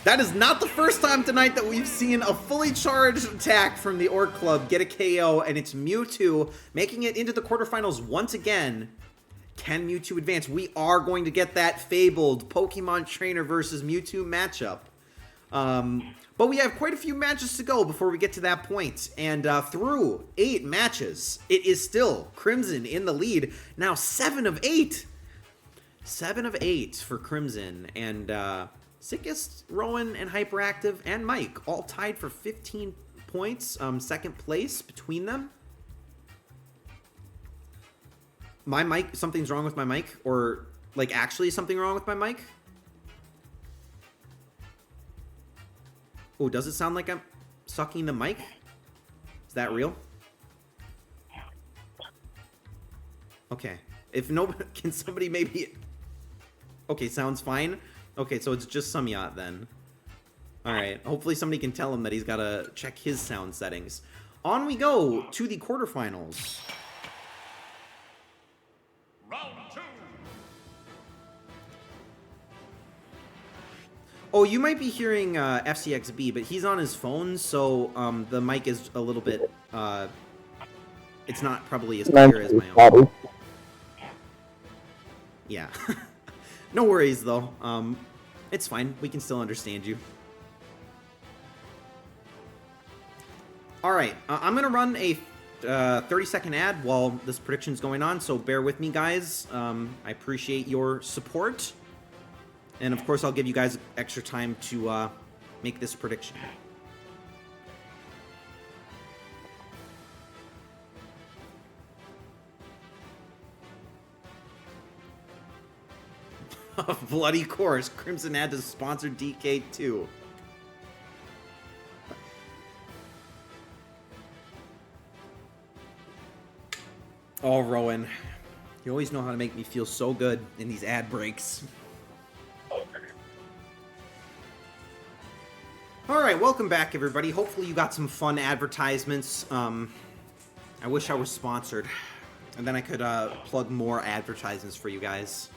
That is not the first time tonight that we've seen a fully charged attack from the Orc Club get a KO, and it's Mewtwo making it into the quarterfinals once again. Can Mewtwo advance? We are going to get that fabled Pokemon Trainer versus Mewtwo matchup. But we have quite a few matches to go before we get to that point. And through 8 matches, it is still Crimson in the lead. Now 7 of 8. 7 of 8 for Crimson. And Sickest, Rowan, and Hyperactive, and Mike all tied for 15 points. Second place between them. My mic, something's wrong with my mic? Or, like, actually something wrong with my mic? Oh, does it sound like I'm sucking the mic? Is that real? Okay. If no, can somebody maybe... Okay, sounds fine. Okay, so it's just Samyat then. Alright, hopefully somebody can tell him that he's got to check his sound settings. On we go to the quarterfinals. Round 2. Oh, you might be hearing FCXB, but he's on his phone, so the mic is a little bit... it's not probably as clear as my own. Yeah. No worries, though. It's fine. We can still understand you. Alright, I'm going to run a 30-second ad while this prediction's going on, so bear with me, guys. I appreciate your support. And, of course, I'll give you guys extra time to make this prediction. Bloody course. Crimson had to sponsor DK2. Oh, Rowan. You always know how to make me feel so good in these ad breaks. Alright, welcome back, everybody. Hopefully you got some fun advertisements. I wish I was sponsored. And then I could plug more advertisements for you guys.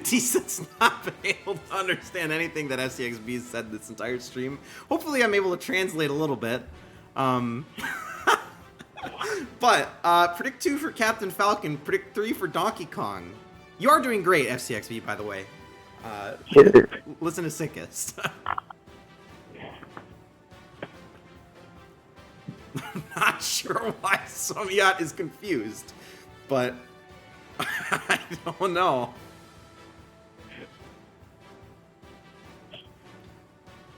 T-Set's not been able to understand anything that FCXB has said this entire stream. Hopefully I'm able to translate a little bit. But, predict 2 for Captain Falcon, predict 3 for Donkey Kong. You are doing great, FCXB, by the way. Listen to Sickest. I'm not sure why Samyat is confused, but I don't know.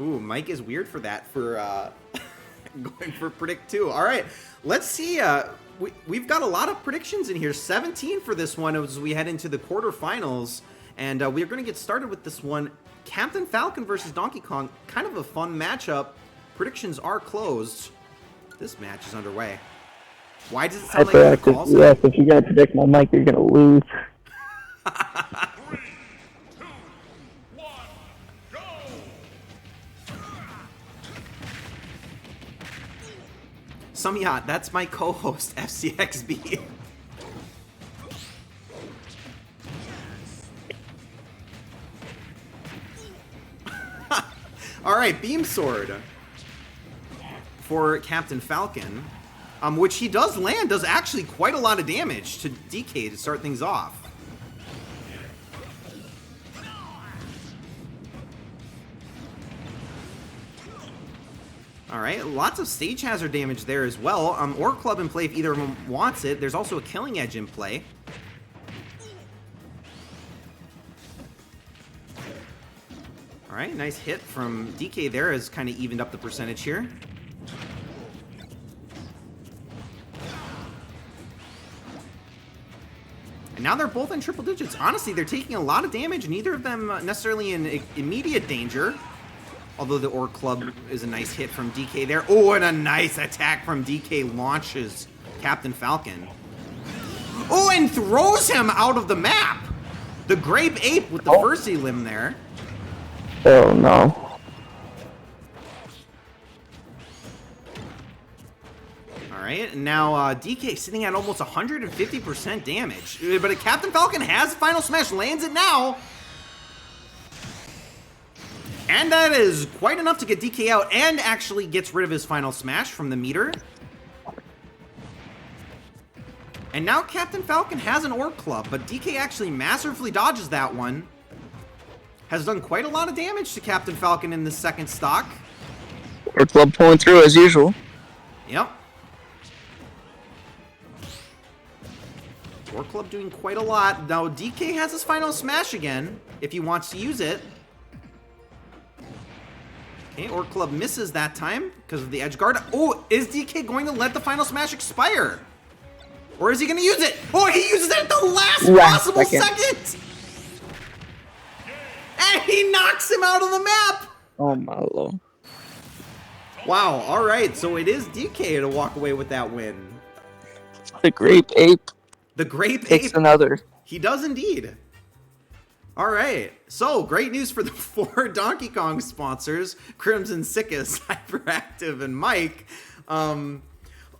Ooh, Mike is weird for that, for going for predict 2. All right, let's see. We've got a lot of predictions in here. 17 for this one as we head into the quarterfinals. And we're going to get started with this one. Captain Falcon versus Donkey Kong. Kind of a fun matchup. Predictions are closed. This match is underway. Why does it sound like a call sign? Yes, if you're going to predict my mic, you're going to lose. 3, 2, 1, go! Samyat, that's my co-host, FCXB. Alright, Beam Sword for Captain Falcon, which he does land, does actually quite a lot of damage to DK to start things off. Alright, lots of stage hazard damage there as well. Orc Club in play if either of them wants it. There's also a Killing Edge in play. Alright, nice hit from DK there, has kind of evened up the percentage here. And now they're both in triple digits. Honestly, they're taking a lot of damage, neither of them necessarily in immediate danger. Although the Orc Club is a nice hit from DK there. Oh, and a nice attack from DK launches Captain Falcon. Oh, and throws him out of the map! The Grape Ape with the Mercy Limb there. Oh, no. Alright, and now DK sitting at almost 150% damage. But Captain Falcon has Final Smash, lands it now. And that is quite enough to get DK out and actually gets rid of his Final Smash from the meter. And now Captain Falcon has an Orc Club, but DK actually masterfully dodges that one. Has done quite a lot of damage to Captain Falcon in the second stock. Orc Club pulling through as usual. Yep. Orc Club doing quite a lot. Now DK has his Final Smash again, if he wants to use it. Okay, Orc Club misses that time because of the edge guard. Oh, is DK going to let the Final Smash expire? Or is he going to use it? Oh, he uses it at the last possible second! And he knocks him out of the map! Oh my lord. Wow, alright, so it is DK to walk away with that win. The Grape Ape. The Grape Takes Ape. another. He does indeed. Alright, so great news for the 4 Donkey Kong sponsors, Crimson, Sickus, Hyperactive, and Mike. And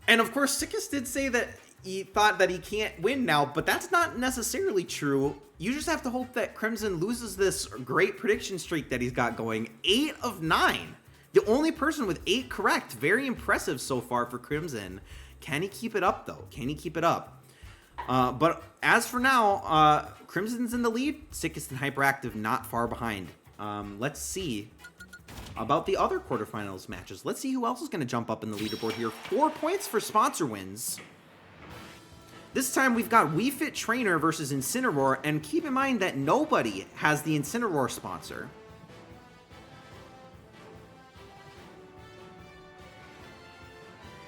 of course, Sickus did say that he thought that he can't win now, but that's not necessarily true. You just have to hope that Crimson loses this great prediction streak that he's got going. 8 of 9. The only person with 8 correct. Very impressive so far for Crimson. Can he keep it up, though? Can he keep it up? But as for now, Crimson's in the lead. Sickus and Hyperactive not far behind. Let's see about the other quarterfinals matches. Let's see who else is going to jump up in the leaderboard here. 4 points for sponsor wins. This time we've got Wii Fit Trainer versus Incineroar, and keep in mind that nobody has the Incineroar sponsor.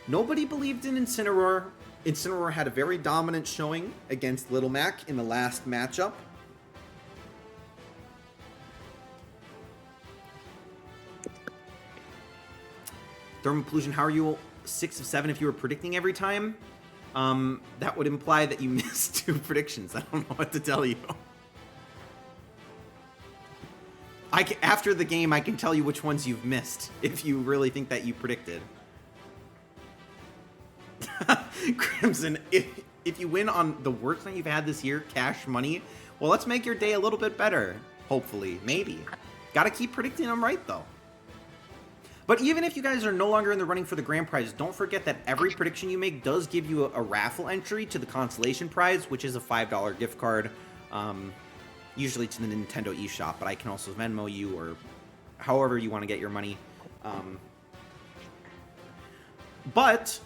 Nobody believed in Incineroar. Incineroar had a very dominant showing against Little Mac in the last matchup. Thermopollution, how are you 6 of 7 if you were predicting every time? That would imply that you missed 2 predictions. I don't know what to tell you. After the game, I can tell you which ones you've missed, if you really think that you predicted. Crimson, if you win on the worst night you've had this year, cash money, well, let's make your day a little bit better. Hopefully. Maybe. Gotta keep predicting them right, though. But even if you guys are no longer in the running for the grand prize, don't forget that every prediction you make does give you a raffle entry to the consolation prize, which is a $5 gift card, usually to the Nintendo eShop, but I can also Venmo you or however you want to get your money. But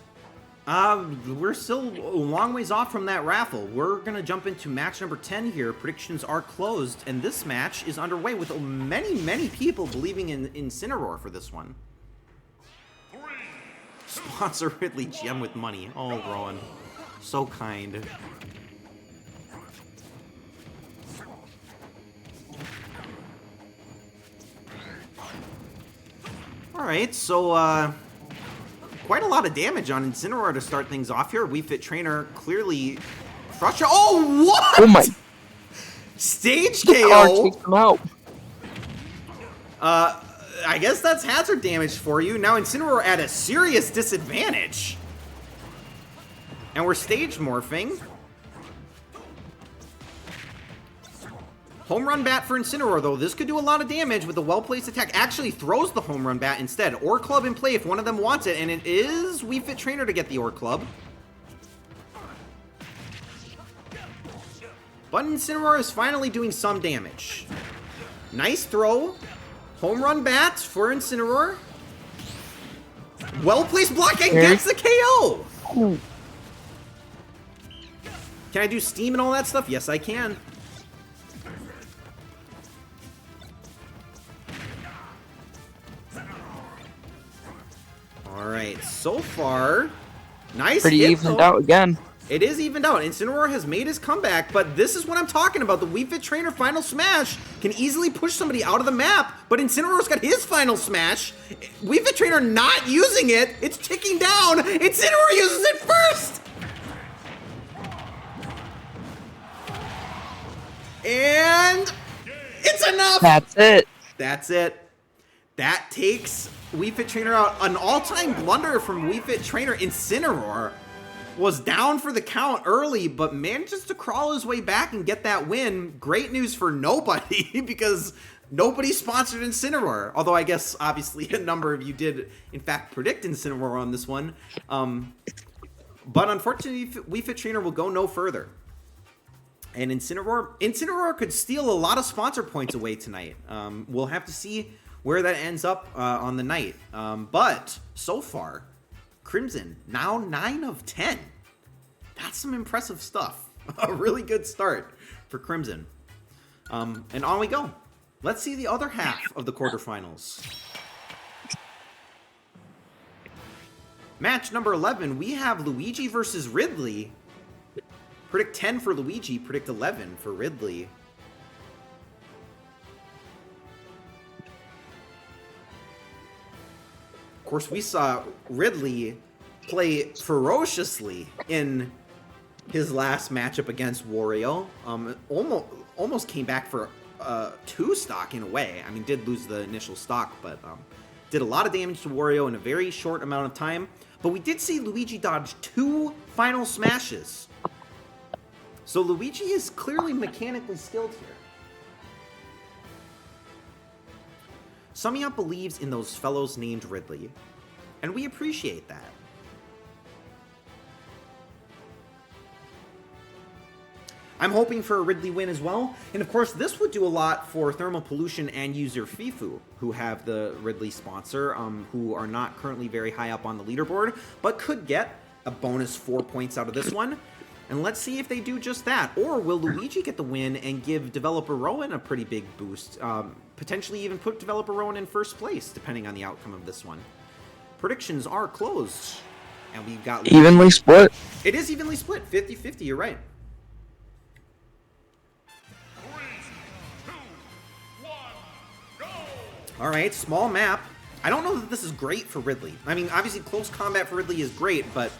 we're still a long ways off from that raffle. We're going to jump into match number 10 here. Predictions are closed, and this match is underway with many, many people believing in Incineroar for this one. Sponsor RidleyGM with money. Oh, Rowan. So kind. Alright, so, quite a lot of damage on Incineroar to start things off here. Wii Fit Trainer clearly frustrated. Oh, what? Oh my. Stage The car KO. takes him out. I guess that's hazard damage for you. Now Incineroar at a serious disadvantage. And we're stage morphing. Home run bat for Incineroar, though. This could do a lot of damage with a well-placed attack. Actually throws the home run bat instead. Orc Club in play if one of them wants it, and it is Wii Fit Trainer to get the Orc Club. But Incineroar is finally doing some damage. Nice throw. Home run bat for Incineroar. Well-placed block and gets the KO! Can I do steam and all that stuff? Yes, I can. Alright, so far, nice Pretty hit, evened though. out again. It is evened out. Incineroar has made his comeback, but this is what I'm talking about. The Wii Fit Trainer Final Smash can easily push somebody out of the map, but Incineroar's got his Final Smash. Wii Fit Trainer not using it. It's ticking down. Incineroar uses it first! And it's enough! That's it. That's it. That takes Wii Fit Trainer out. An all-time blunder from Wii Fit Trainer. Incineroar was down for the count early, but manages to crawl his way back and get that win. Great news for nobody, because nobody sponsored Incineroar. Although I guess, obviously, a number of you did, in fact, predict Incineroar on this one. But unfortunately, Wii Fit Trainer will go no further. And Incineroar could steal a lot of sponsor points away tonight. We'll have to see where that ends up on the night. But so far, Crimson, now 9 of 10. That's some impressive stuff. A really good start for Crimson. And on we go. Let's see the other half of the quarterfinals. Match number 11, we have Luigi versus Ridley. Predict 10 for Luigi, predict 11 for Ridley. Of course, we saw Ridley play ferociously in his last matchup against Wario. Almost came back for 2 stock in a way. I mean, did lose the initial stock, but did a lot of damage to Wario in a very short amount of time. But we did see Luigi dodge 2 final smashes. So Luigi is clearly mechanically skilled here. Samia believes in those fellows named Ridley, and we appreciate that. I'm hoping for a Ridley win as well, and of course this would do a lot for Thermal Pollution and user Fifu, who have the Ridley sponsor, who are not currently very high up on the leaderboard, but could get a bonus 4 points out of this one. And let's see if they do just that. Or will Luigi get the win and give Developer Rowan a pretty big boost? Potentially even put Developer Rowan in first place, depending on the outcome of this one. Predictions are closed. And we've got Luigi. Evenly split. It is evenly split. 50-50, you're right. 3, 2, 1, go! Alright, small map. I don't know that this is great for Ridley. I mean, obviously close combat for Ridley is great, but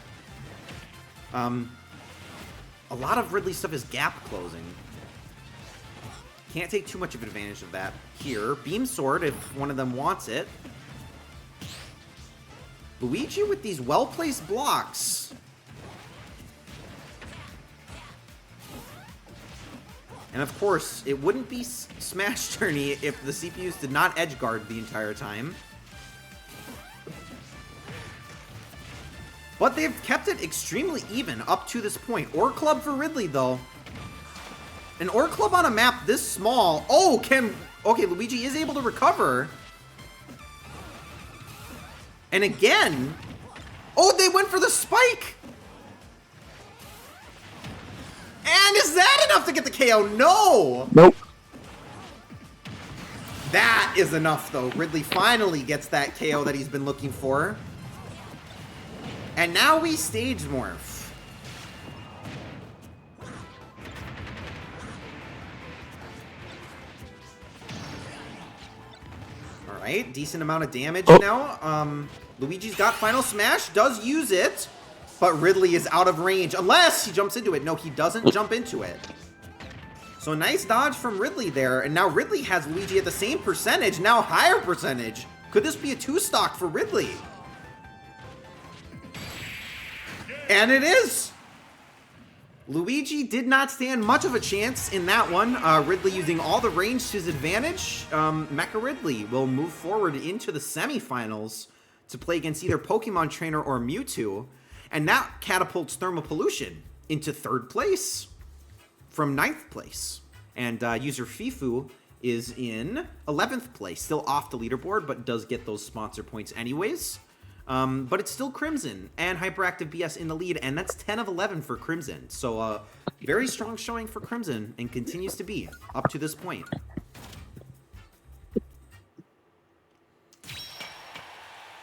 a lot of Ridley stuff is gap closing. Can't take too much of advantage of that here. Beam Sword if one of them wants it. Luigi with these well-placed blocks. And of course, it wouldn't be SmashTourney if the CPUs did not edge guard the entire time. But they've kept it extremely even up to this point. Ore Club for Ridley, though. An Ore Club on a map this small. Oh, okay, Luigi is able to recover. And again. Oh, they went for the spike. And is that enough to get the KO? No. Nope. That is enough, though. Ridley finally gets that KO that he's been looking for. And now we stage morph. Alright, decent amount of damage now. Luigi's got Final Smash, does use it, but Ridley is out of range, unless he jumps into it. No, he doesn't jump into it. So nice dodge from Ridley there, and now Ridley has Luigi at the same percentage, now higher percentage. Could this be a 2-stock for Ridley? And it is! Luigi did not stand much of a chance in that one. Ridley using all the range to his advantage. Mecha Ridley will move forward into the semifinals to play against either Pokemon Trainer or Mewtwo. And that catapults Thermal Pollution into 3rd place from 9th place. And user Fifu is in 11th place. Still off the leaderboard, but does get those sponsor points anyways. But it's still Crimson and Hyperactive BS in the lead, and that's 10 of 11 for Crimson. So very strong showing for Crimson, and continues to be up to this point.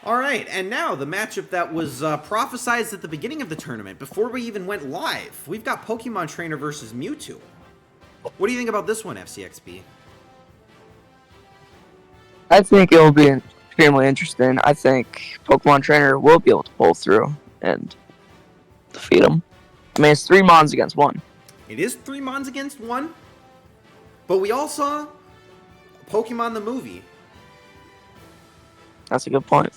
All right, and now the matchup that was prophesized at the beginning of the tournament, before we even went live. We've got Pokemon Trainer versus Mewtwo. What do you think about this one, FCXB? I think it will be extremely interesting. I think Pokemon Trainer will be able to pull through and defeat him. I mean, it's 3 Mons against 1. It is 3 Mons against 1, but we all saw Pokemon the movie. That's a good point.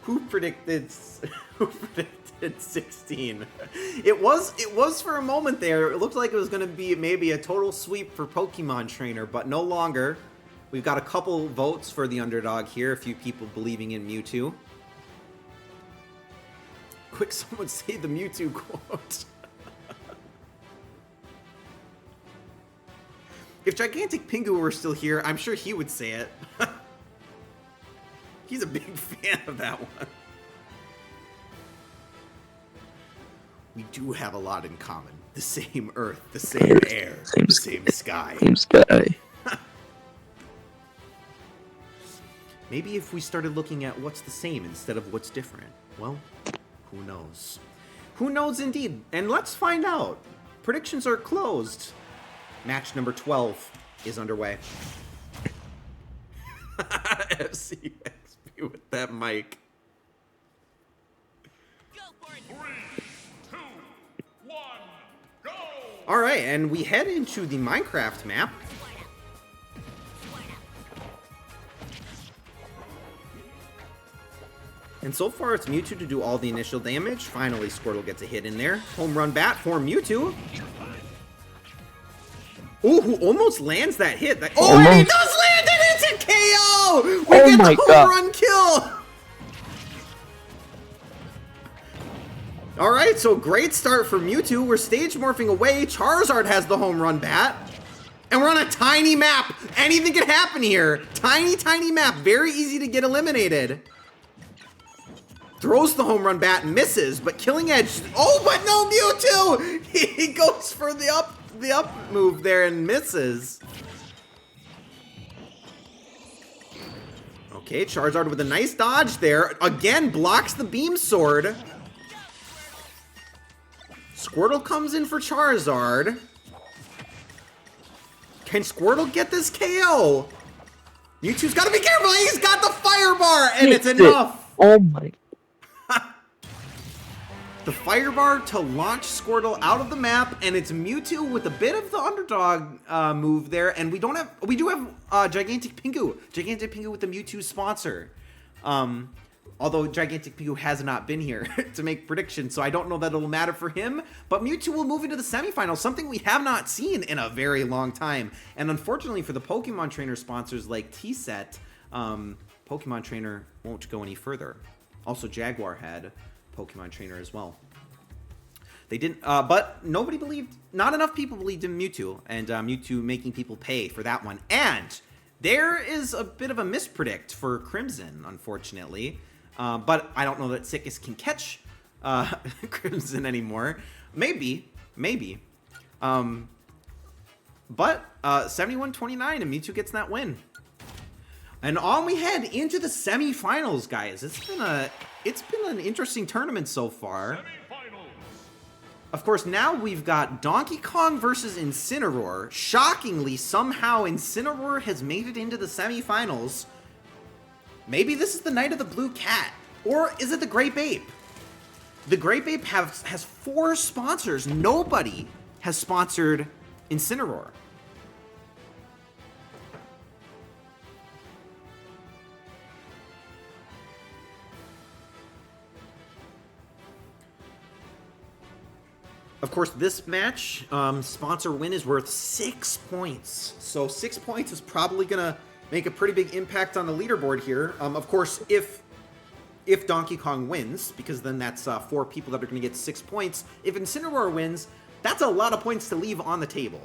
Who predicted 16? It was for a moment there. It looked like it was going to be maybe a total sweep for Pokemon Trainer, but no longer. We've got a couple votes for the underdog here, a few people believing in Mewtwo. Quick, someone say the Mewtwo quote. If Gigantic Pingu were still here, I'm sure he would say it. He's a big fan of that one. We do have a lot in common. The same earth, the same air, the same sky. Same sky. Maybe if we started looking at what's the same instead of what's different. Well, who knows? Who knows indeed? And let's find out. Predictions are closed. Match number 12 is underway. FCXB with that mic. Go for it. 3, 2, 1, go! All right, and we head into the Minecraft map. And so far, it's Mewtwo to do all the initial damage. Finally, Squirtle gets a hit in there. Home run bat for Mewtwo. Ooh, who almost lands that hit. Oh, and he does land it! It's a KO! We get the home run kill! All right, so great start for Mewtwo. We're stage morphing away. Charizard has the home run bat. And we're on a tiny map. Anything can happen here. Tiny, tiny map. Very easy to get eliminated. Throws the home run bat and misses, but Killing Edge. Oh, but no, Mewtwo! He goes for the up move there and misses. Okay, Charizard with a nice dodge there. Again, blocks the Beam Sword. Squirtle comes in for Charizard. Can Squirtle get this KO? Mewtwo's got to be careful. He's got the Fire Bar, and it's enough. Oh my. The Fire Bar to launch Squirtle out of the map, and it's Mewtwo with a bit of the underdog move there, and we do have Gigantic Pingu. Gigantic Pingu with the Mewtwo sponsor. Although Gigantic Pingu has not been here to make predictions, so I don't know that it'll matter for him. But Mewtwo will move into the semifinals, something we have not seen in a very long time. And unfortunately for the Pokemon Trainer sponsors like T-Set, Pokemon Trainer won't go any further. Also, Jaguar had Pokemon Trainer as well. They didn't, but nobody believed, not enough people believed in Mewtwo, and Mewtwo making people pay for that one. And there is a bit of a mispredict for Crimson, unfortunately. But I don't know that Sickest can catch Crimson anymore. Maybe. But 71-29, and Mewtwo gets that win. And on we head into the semifinals, guys. It's been an interesting tournament so far. Of course, now we've got Donkey Kong versus Incineroar. Shockingly, somehow Incineroar has made it into the semifinals. Maybe this is the night of the Blue Cat. Or is it the Grape Ape? The Grape Ape has 4 sponsors. Nobody has sponsored Incineroar. Of course, this match, sponsor win is worth 6 points. So 6 points is probably going to make a pretty big impact on the leaderboard here. Of course, if Donkey Kong wins, because then that's 4 people that are going to get 6 points. If Incineroar wins, that's a lot of points to leave on the table.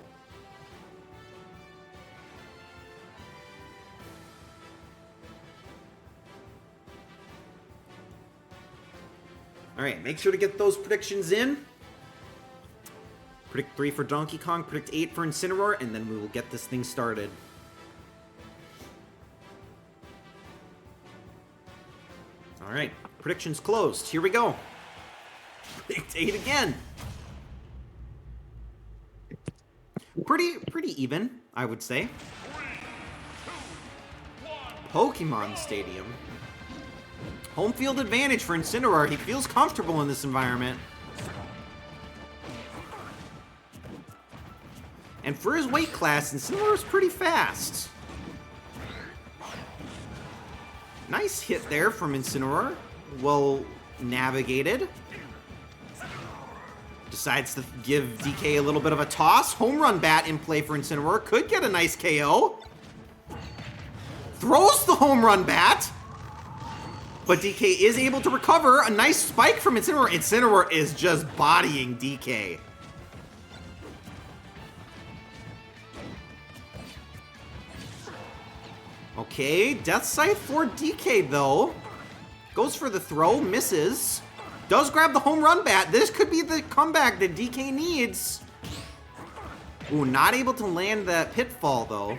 All right, make sure to get those predictions in. Predict 3 for Donkey Kong, predict 8 for Incineroar, and then we will get this thing started. All right, predictions closed. Here we go. Predict 8 again. Pretty even, I would say. 3, 2, 1. Pokemon Stadium. Home field advantage for Incineroar. He feels comfortable in this environment. And for his weight class, Incineroar's pretty fast. Nice hit there from Incineroar. Well navigated. Decides to give DK a little bit of a toss. Home run bat in play for Incineroar. Could get a nice KO. Throws the home run bat. But DK is able to recover. A nice spike from Incineroar. Incineroar is just bodying DK. Okay, Death Scythe for DK though. Goes for the throw, misses. Does grab the home run bat. This could be the comeback that DK needs. Ooh, not able to land that pitfall though.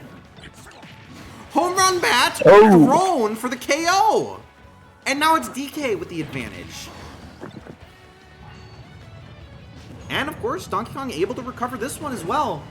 Home run bat thrown for the KO. And now it's DK with the advantage. And of course, Donkey Kong able to recover this one as well.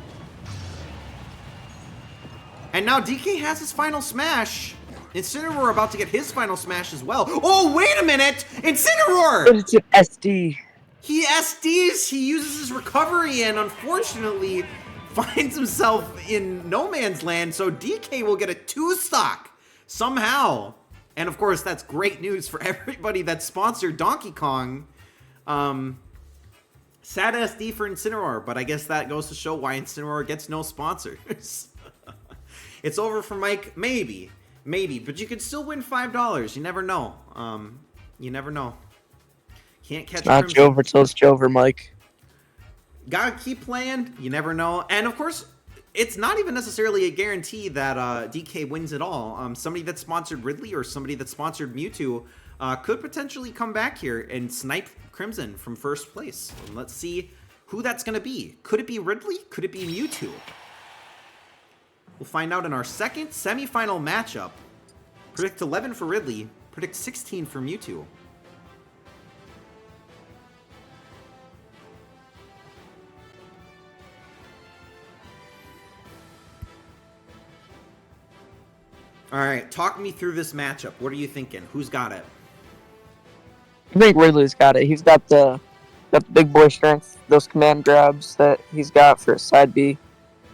And now DK has his final smash. Incineroar about to get his final smash as well. Oh, wait a minute! Incineroar! But it's an SD. He SDs, he uses his recovery and unfortunately finds himself in no man's land, so DK will get a 2-stock somehow. And of course, that's great news for everybody that sponsored Donkey Kong. Sad SD for Incineroar, but I guess that goes to show why Incineroar gets no sponsors. It's over for Mike, maybe, but you could still win $5. You never know. You never know. Can't catch. Not Crimson. Jover till it's Jover, Mike. Gotta keep playing. You never know. And of course, it's not even necessarily a guarantee that DK wins it all. Somebody that sponsored Ridley or somebody that sponsored Mewtwo could potentially come back here and snipe Crimson from first place. And let's see who that's gonna be. Could it be Ridley? Could it be Mewtwo? We'll find out in our second semifinal matchup. Predict 11 for Ridley. Predict 16 for Mewtwo. All right, talk me through this matchup. What are you thinking? Who's got it? I think Ridley's got it. He's got the big boy strength. Those command grabs that he's got for his side B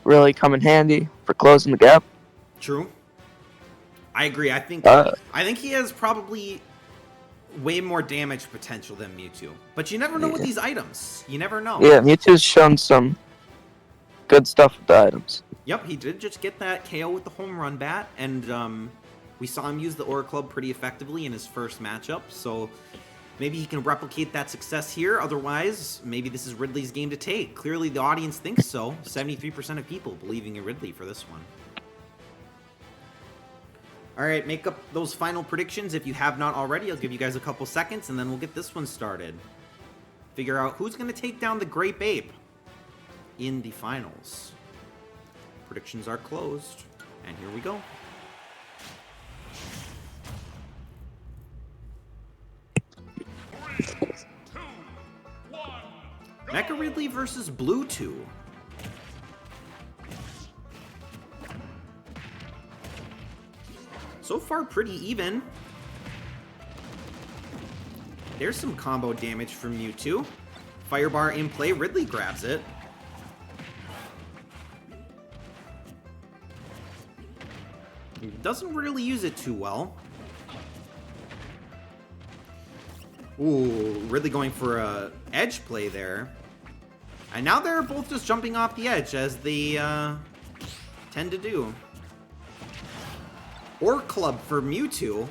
really come in handy for closing the gap. True. I agree. I think he has probably way more damage potential than Mewtwo. But you never know with these items. You never know. Yeah, Mewtwo's shown some good stuff with the items. Yep, he did just get that KO with the home run bat, and we saw him use the Aura Club pretty effectively in his first matchup, so maybe he can replicate that success here. Otherwise, maybe this is Ridley's game to take. Clearly, the audience thinks so. 73% of people believing in Ridley for this one. All right, make up those final predictions if you have not already. I'll give you guys a couple seconds, and then we'll get this one started. Figure out who's going to take down the Grape Ape in the finals. Predictions are closed, and here we go. Three, two, one, go! Mecha Ridley versus Bluetooth. So far, pretty even. There's some combo damage from Mewtwo. Firebar in play, Ridley grabs it. He doesn't really use it too well. Ooh, Ridley going for a edge play there. And now they're both just jumping off the edge, as they tend to do. Or Club for Mewtwo.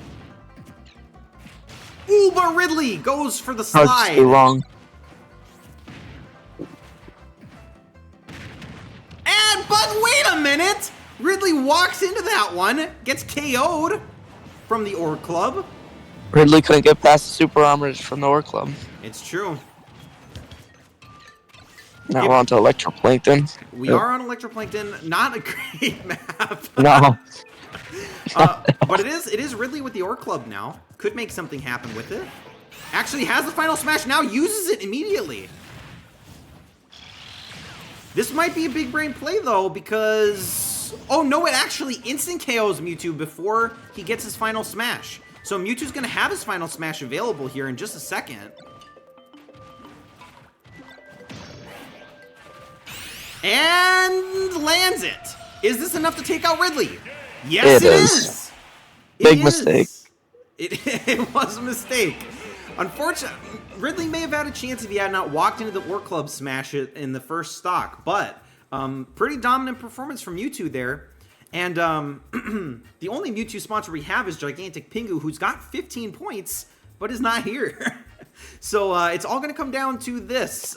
Ooh, but Ridley goes for the That's slide. too long. But wait a minute! Ridley walks into that one, gets KO'd from the Orb Club. Ridley couldn't get past the super armors from the War Club. It's true. Now Yep. we're on to Electroplankton. We are on Electroplankton. Not a great map. No. But it is Ridley with the Orc Club now. Could make something happen with it. Actually has the final smash now, uses it immediately. This might be a big brain play though, because... Oh no, it actually instant KOs Mewtwo before he gets his final smash. So Mewtwo's gonna have his final smash available here in just a second. And lands it. Is this enough to take out Ridley? Yes, it is. Big mistake. It was a mistake. Unfortunately, Ridley may have had a chance if he had not walked into the War Club smash it in the first stock, but pretty dominant performance from Mewtwo there. And the only Mewtwo sponsor we have is Gigantic Pingu, who's got 15 points, but is not here. So it's all going to come down to this.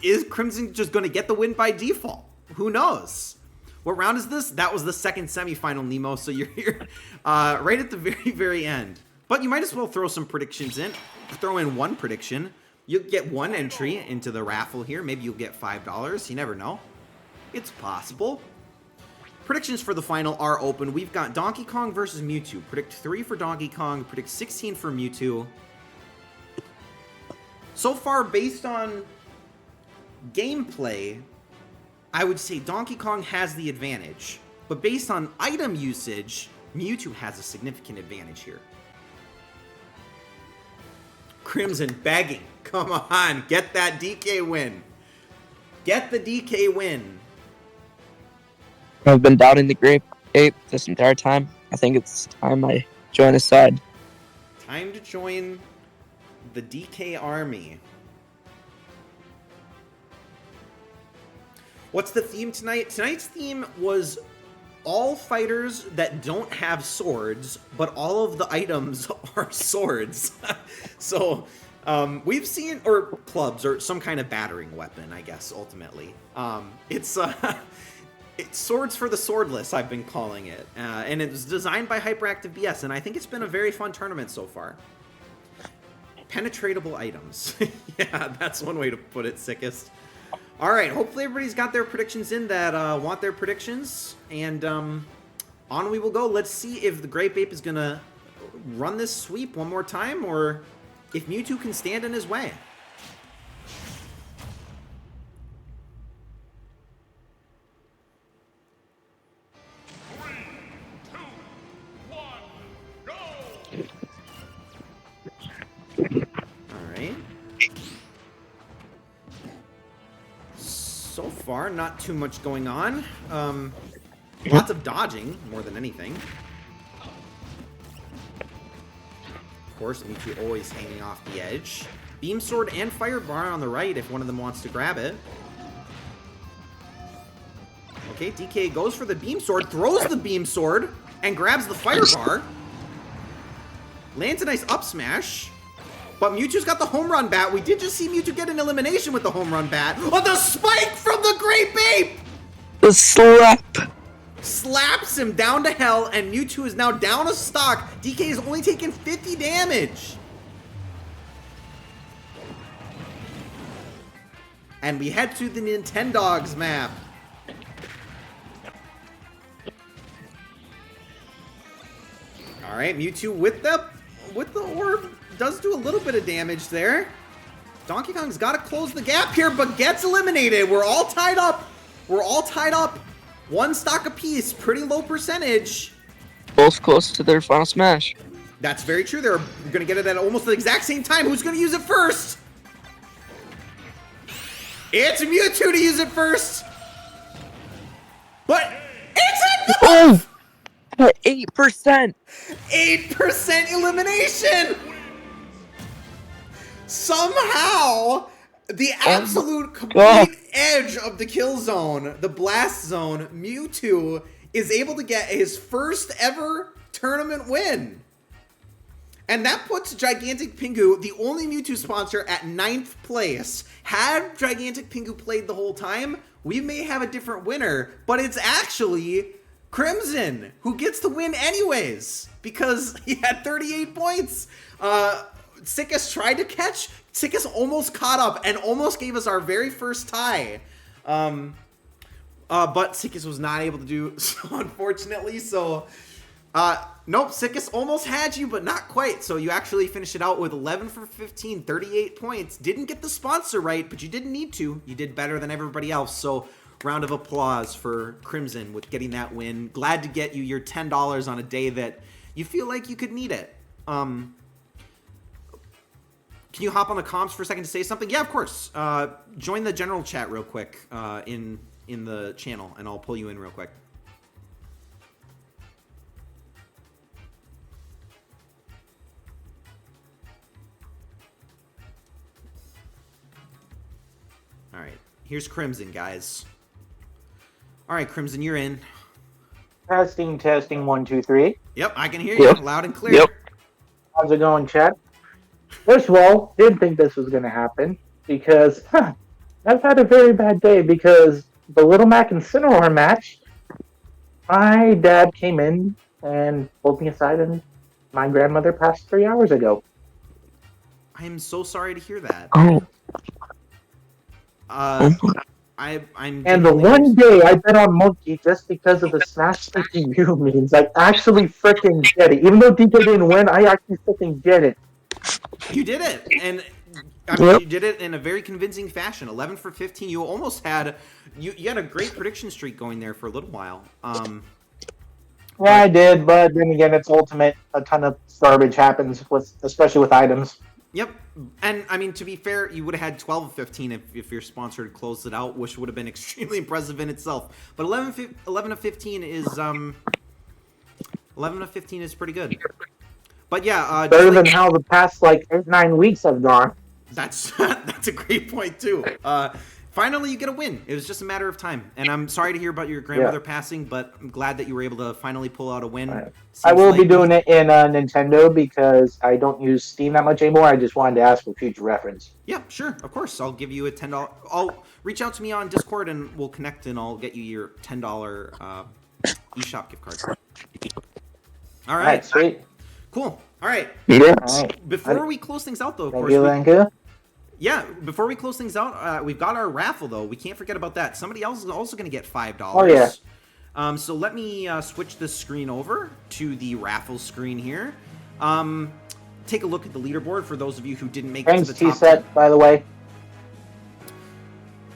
Is Crimson just going to get the win by default? Who knows? What round is this? That was the second semifinal, Nemo, so you're here right at the very, very end. But you might as well throw some predictions in. Throw in one prediction. You'll get one entry into the raffle here. Maybe you'll get $5. You never know. It's possible. Predictions for the final are open. We've got Donkey Kong versus Mewtwo. Predict 3 for Donkey Kong. Predict 16 for Mewtwo. So far, based on gameplay, I would say Donkey Kong has the advantage. But based on item usage, Mewtwo has a significant advantage here. Crimson begging. Come on, get that DK win. Get the DK win. I've been doubting the Grape Ape this entire time. I think it's time I join his side. Time to join the DK army. What's the theme tonight? Tonight's theme was all fighters that don't have swords, but all of the items are swords. So we've seen, or clubs, or some kind of battering weapon, I guess, ultimately. It's Swords for the Swordless, I've been calling it. And it was designed by Hyperactive BS, and I think it's been a very fun tournament so far. Penetratable items. Yeah, that's one way to put it, sickest. All right, hopefully everybody's got their predictions in that want their predictions. And on we will go. Let's see if the Grape Ape is going to run this sweep one more time, or if Mewtwo can stand in his way. So far, not too much going on. Lots of dodging, more than anything. Of course, Mewtwo always hanging off the edge. Beam Sword and Fire Bar on the right if one of them wants to grab it. Okay, DK goes for the Beam Sword, throws the Beam Sword, and grabs the Fire Bar. Lands a nice up smash. But Mewtwo's got the home run bat. We did just see Mewtwo get an elimination with the home run bat. Oh, the spike from the Grape Ape! The slap. Slaps him down to hell, and Mewtwo is now down a stock. DK is only taking 50 damage. And we head to the Nintendogs map. All right, Mewtwo with the orb. Does do a little bit of damage there. Donkey Kong's got to close the gap here, but gets eliminated. We're all tied up. We're all tied up. One stock apiece. Pretty low percentage. Both close to their final smash. That's very true. They're going to get it at almost the exact same time. Who's going to use it first? It's Mewtwo to use it first. But it's enough! Oh! 8%! 8% elimination! Somehow, the absolute complete edge of the kill zone, the blast zone, Mewtwo is able to get his first ever tournament win. And that puts Gigantic Pingu, the only Mewtwo sponsor, at 9th place. Had Gigantic Pingu played the whole time, we may have a different winner, but it's actually Crimson, who gets the win anyways because he had 38 points. Sickest tried to catch. Sickest almost caught up and almost gave us our very first tie. But Sickest was not able to do so, unfortunately. So, nope, Sickest almost had you, but not quite. So you actually finished it out with 11 for 15, 38 points. Didn't get the sponsor right, but you didn't need to. You did better than everybody else. So round of applause for Crimson with getting that win. Glad to get you your $10 on a day that you feel like you could need it. Can you hop on the comms for a second to say something? Yeah, of course. Join the general chat real quick in the channel, and I'll pull you in real quick. All right, here's Crimson, guys. All right, Crimson, you're in. Testing, 1, 2, 3. Yep, I can hear you loud and clear. Yep. How's it going, chat? First of all, didn't think this was going to happen because I've had a very bad day because the Little Mac and Cinnamon match, my dad came in and pulled me aside and my grandmother passed 3 hours ago. I am so sorry to hear that. Oh. I'm And the one day I bet on Monkey just because of the Smash freaking you means, I actually freaking get it. Even though DK didn't win, I actually freaking get it. You did it, and I mean, you did it in a very convincing fashion. 11 for 15. You almost had you had a great prediction streak going there for a little while. Yeah, I did, but then again, it's Ultimate. A ton of garbage happens, especially with items. Yep, and I mean, to be fair, you would have had 12 of 15 if your sponsor had closed it out, which would have been extremely impressive in itself. But 11 of 15 is 11 of 15 is pretty good. But yeah, better than how the past like 8-9 weeks have gone. That's that's a great point too. Finally, you get a win. It was just a matter of time. And I'm sorry to hear about your grandmother passing, but I'm glad that you were able to finally pull out a win. Right. I will be doing it in Nintendo because I don't use Steam that much anymore. I just wanted to ask for future reference. Yeah, sure. Of course. I'll give you a $10. I'll reach out to me on Discord and we'll connect and I'll get you your $10 eShop gift card. All right. Sweet. Cool. All right. Yeah. All right. Before we close things out, though, of Thank course. you, Lanka. Yeah, before we close things out, we've got our raffle, though. We can't forget about that. Somebody else is also going to get $5. Oh, yeah. So let me switch this screen over to the raffle screen here. Take a look at the leaderboard for those of you who didn't make it to the top 10. T-set, by the way.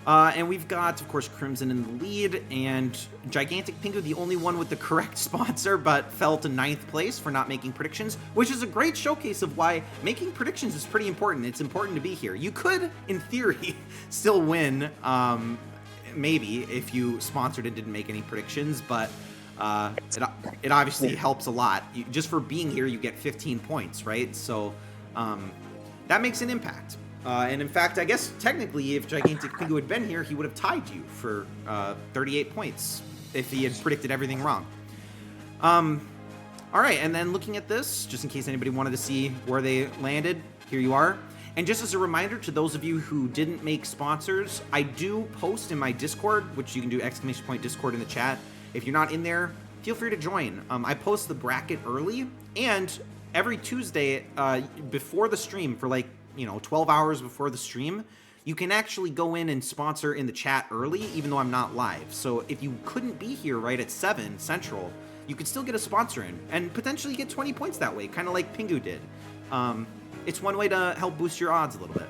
And we've got, of course, Crimson in the lead, and Gigantic Pingu, the only one with the correct sponsor, but fell to 9th place for not making predictions, which is a great showcase of why making predictions is pretty important. It's important to be here. You could, in theory, still win, maybe, if you sponsored and didn't make any predictions, but it obviously helps a lot. Just for being here, you get 15 points, right? So that makes an impact. And in fact, I guess technically, if Gigantic Pingu had been here, he would have tied you for 38 points if he had predicted everything wrong. All right, and then looking at this, just in case anybody wanted to see where they landed, here you are. And just as a reminder to those of you who didn't make sponsors, I do post in my Discord, which you can do !Discord in the chat. If you're not in there, feel free to join. I post the bracket early, and every Tuesday before the stream for 12 hours before the stream, you can actually go in and sponsor in the chat early, even though I'm not live. So if you couldn't be here right at 7 Central, you could still get a sponsor in and potentially get 20 points that way, kind of like Pingu did. It's one way to help boost your odds a little bit.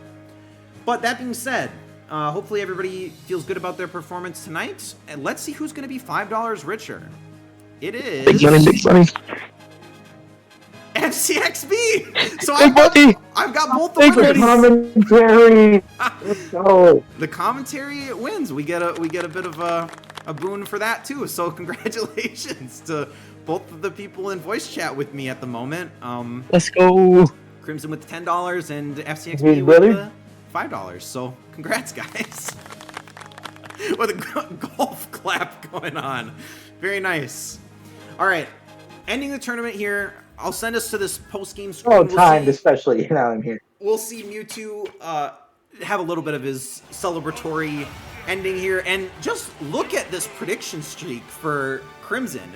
But that being said, hopefully everybody feels good about their performance tonight. And let's see who's going to be $5 richer. It is... Big money. FCXB. So I've got both the winners. Commentary. Let's go. The commentary wins. We get a bit of a boon for that too. So congratulations to both of the people in voice chat with me at the moment. Let's go. Crimson with $10 and FCXB with $5. So congrats, guys. With a golf clap going on. Very nice. All right, ending the tournament here. I'll send us to this post-game screen. Oh, timed, especially now I'm here. We'll see Mewtwo have a little bit of his celebratory ending here. And just look at this prediction streak for Crimson.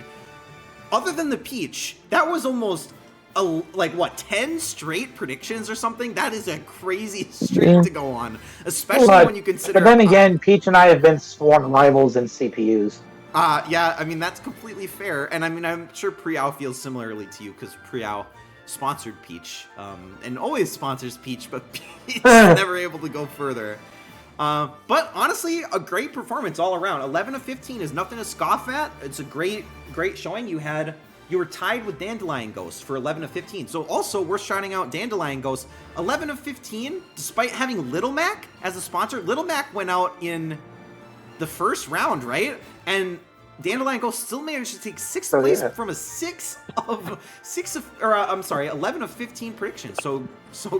Other than the Peach, that was almost, like, what, 10 straight predictions or something? That is a crazy streak to go on, especially when you consider... But then again, Peach and I have been sworn rivals in CPUs. Yeah, I mean, that's completely fair. And I mean, I'm sure Priyao feels similarly to you because Priyao sponsored Peach and always sponsors Peach, but Peach is never able to go further. But honestly, a great performance all around. 11 of 15 is nothing to scoff at. It's a great showing. You were tied with Dandelion Ghost for 11 of 15. So also worth shouting out Dandelion Ghost. 11 of 15, despite having Little Mac as a sponsor. Little Mac went out in the first round, right? And Dandelion Ghost still managed to take 6th place from a 11 of 15 predictions. So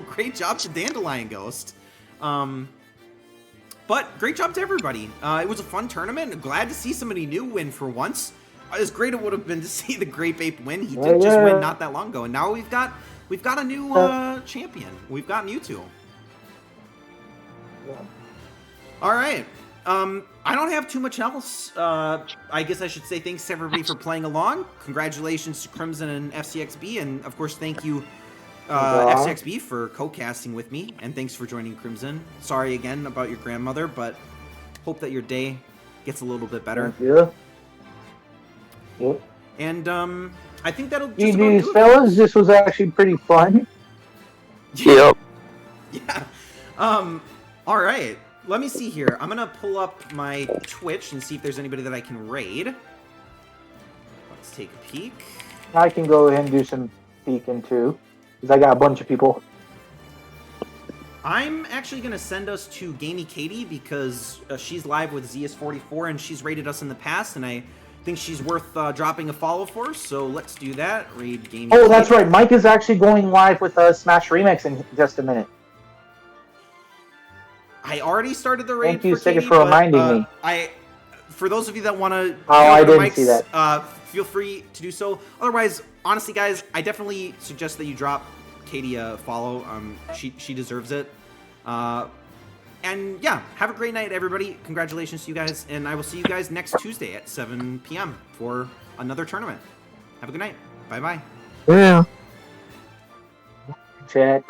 great job to Dandelion Ghost. But great job to everybody. It was a fun tournament. Glad to see somebody new win for once. As great it would have been to see the Grape Ape win. He did just win not that long ago, and now we've got a new champion. We've got Mewtwo. All right. I don't have too much else. I guess I should say thanks to everybody for playing along. Congratulations to Crimson and FCXB, and of course, thank you, FCXB, for co-casting with me, and thanks for joining Crimson. Sorry again about your grandmother, but hope that your day gets a little bit better. Thank you. Yep. And I think that'll just about GG's, do it. fellas. This was actually pretty fun. Yep. Yeah. All right. Let me see here. I'm gonna pull up my Twitch and see if there's anybody that I can raid. Let's take a peek. I can go ahead and do some peeking too, because I got a bunch of people. I'm actually gonna send us to Gamey Katie because she's live with ZS44 and she's raided us in the past, and I think she's worth dropping a follow for. So let's do that. Raid Gamey. Oh, that's right. Mike is actually going live with Smash Remix in just a minute. I already started the raid. Thank you, for Katie, for reminding me. For those of you that want to, I didn't see that. Feel free to do so. Otherwise, honestly, guys, I definitely suggest that you drop Katie a follow. She deserves it. And yeah, have a great night, everybody. Congratulations to you guys, and I will see you guys next Tuesday at 7 p.m. for another tournament. Have a good night. Bye bye. Yeah. Chat.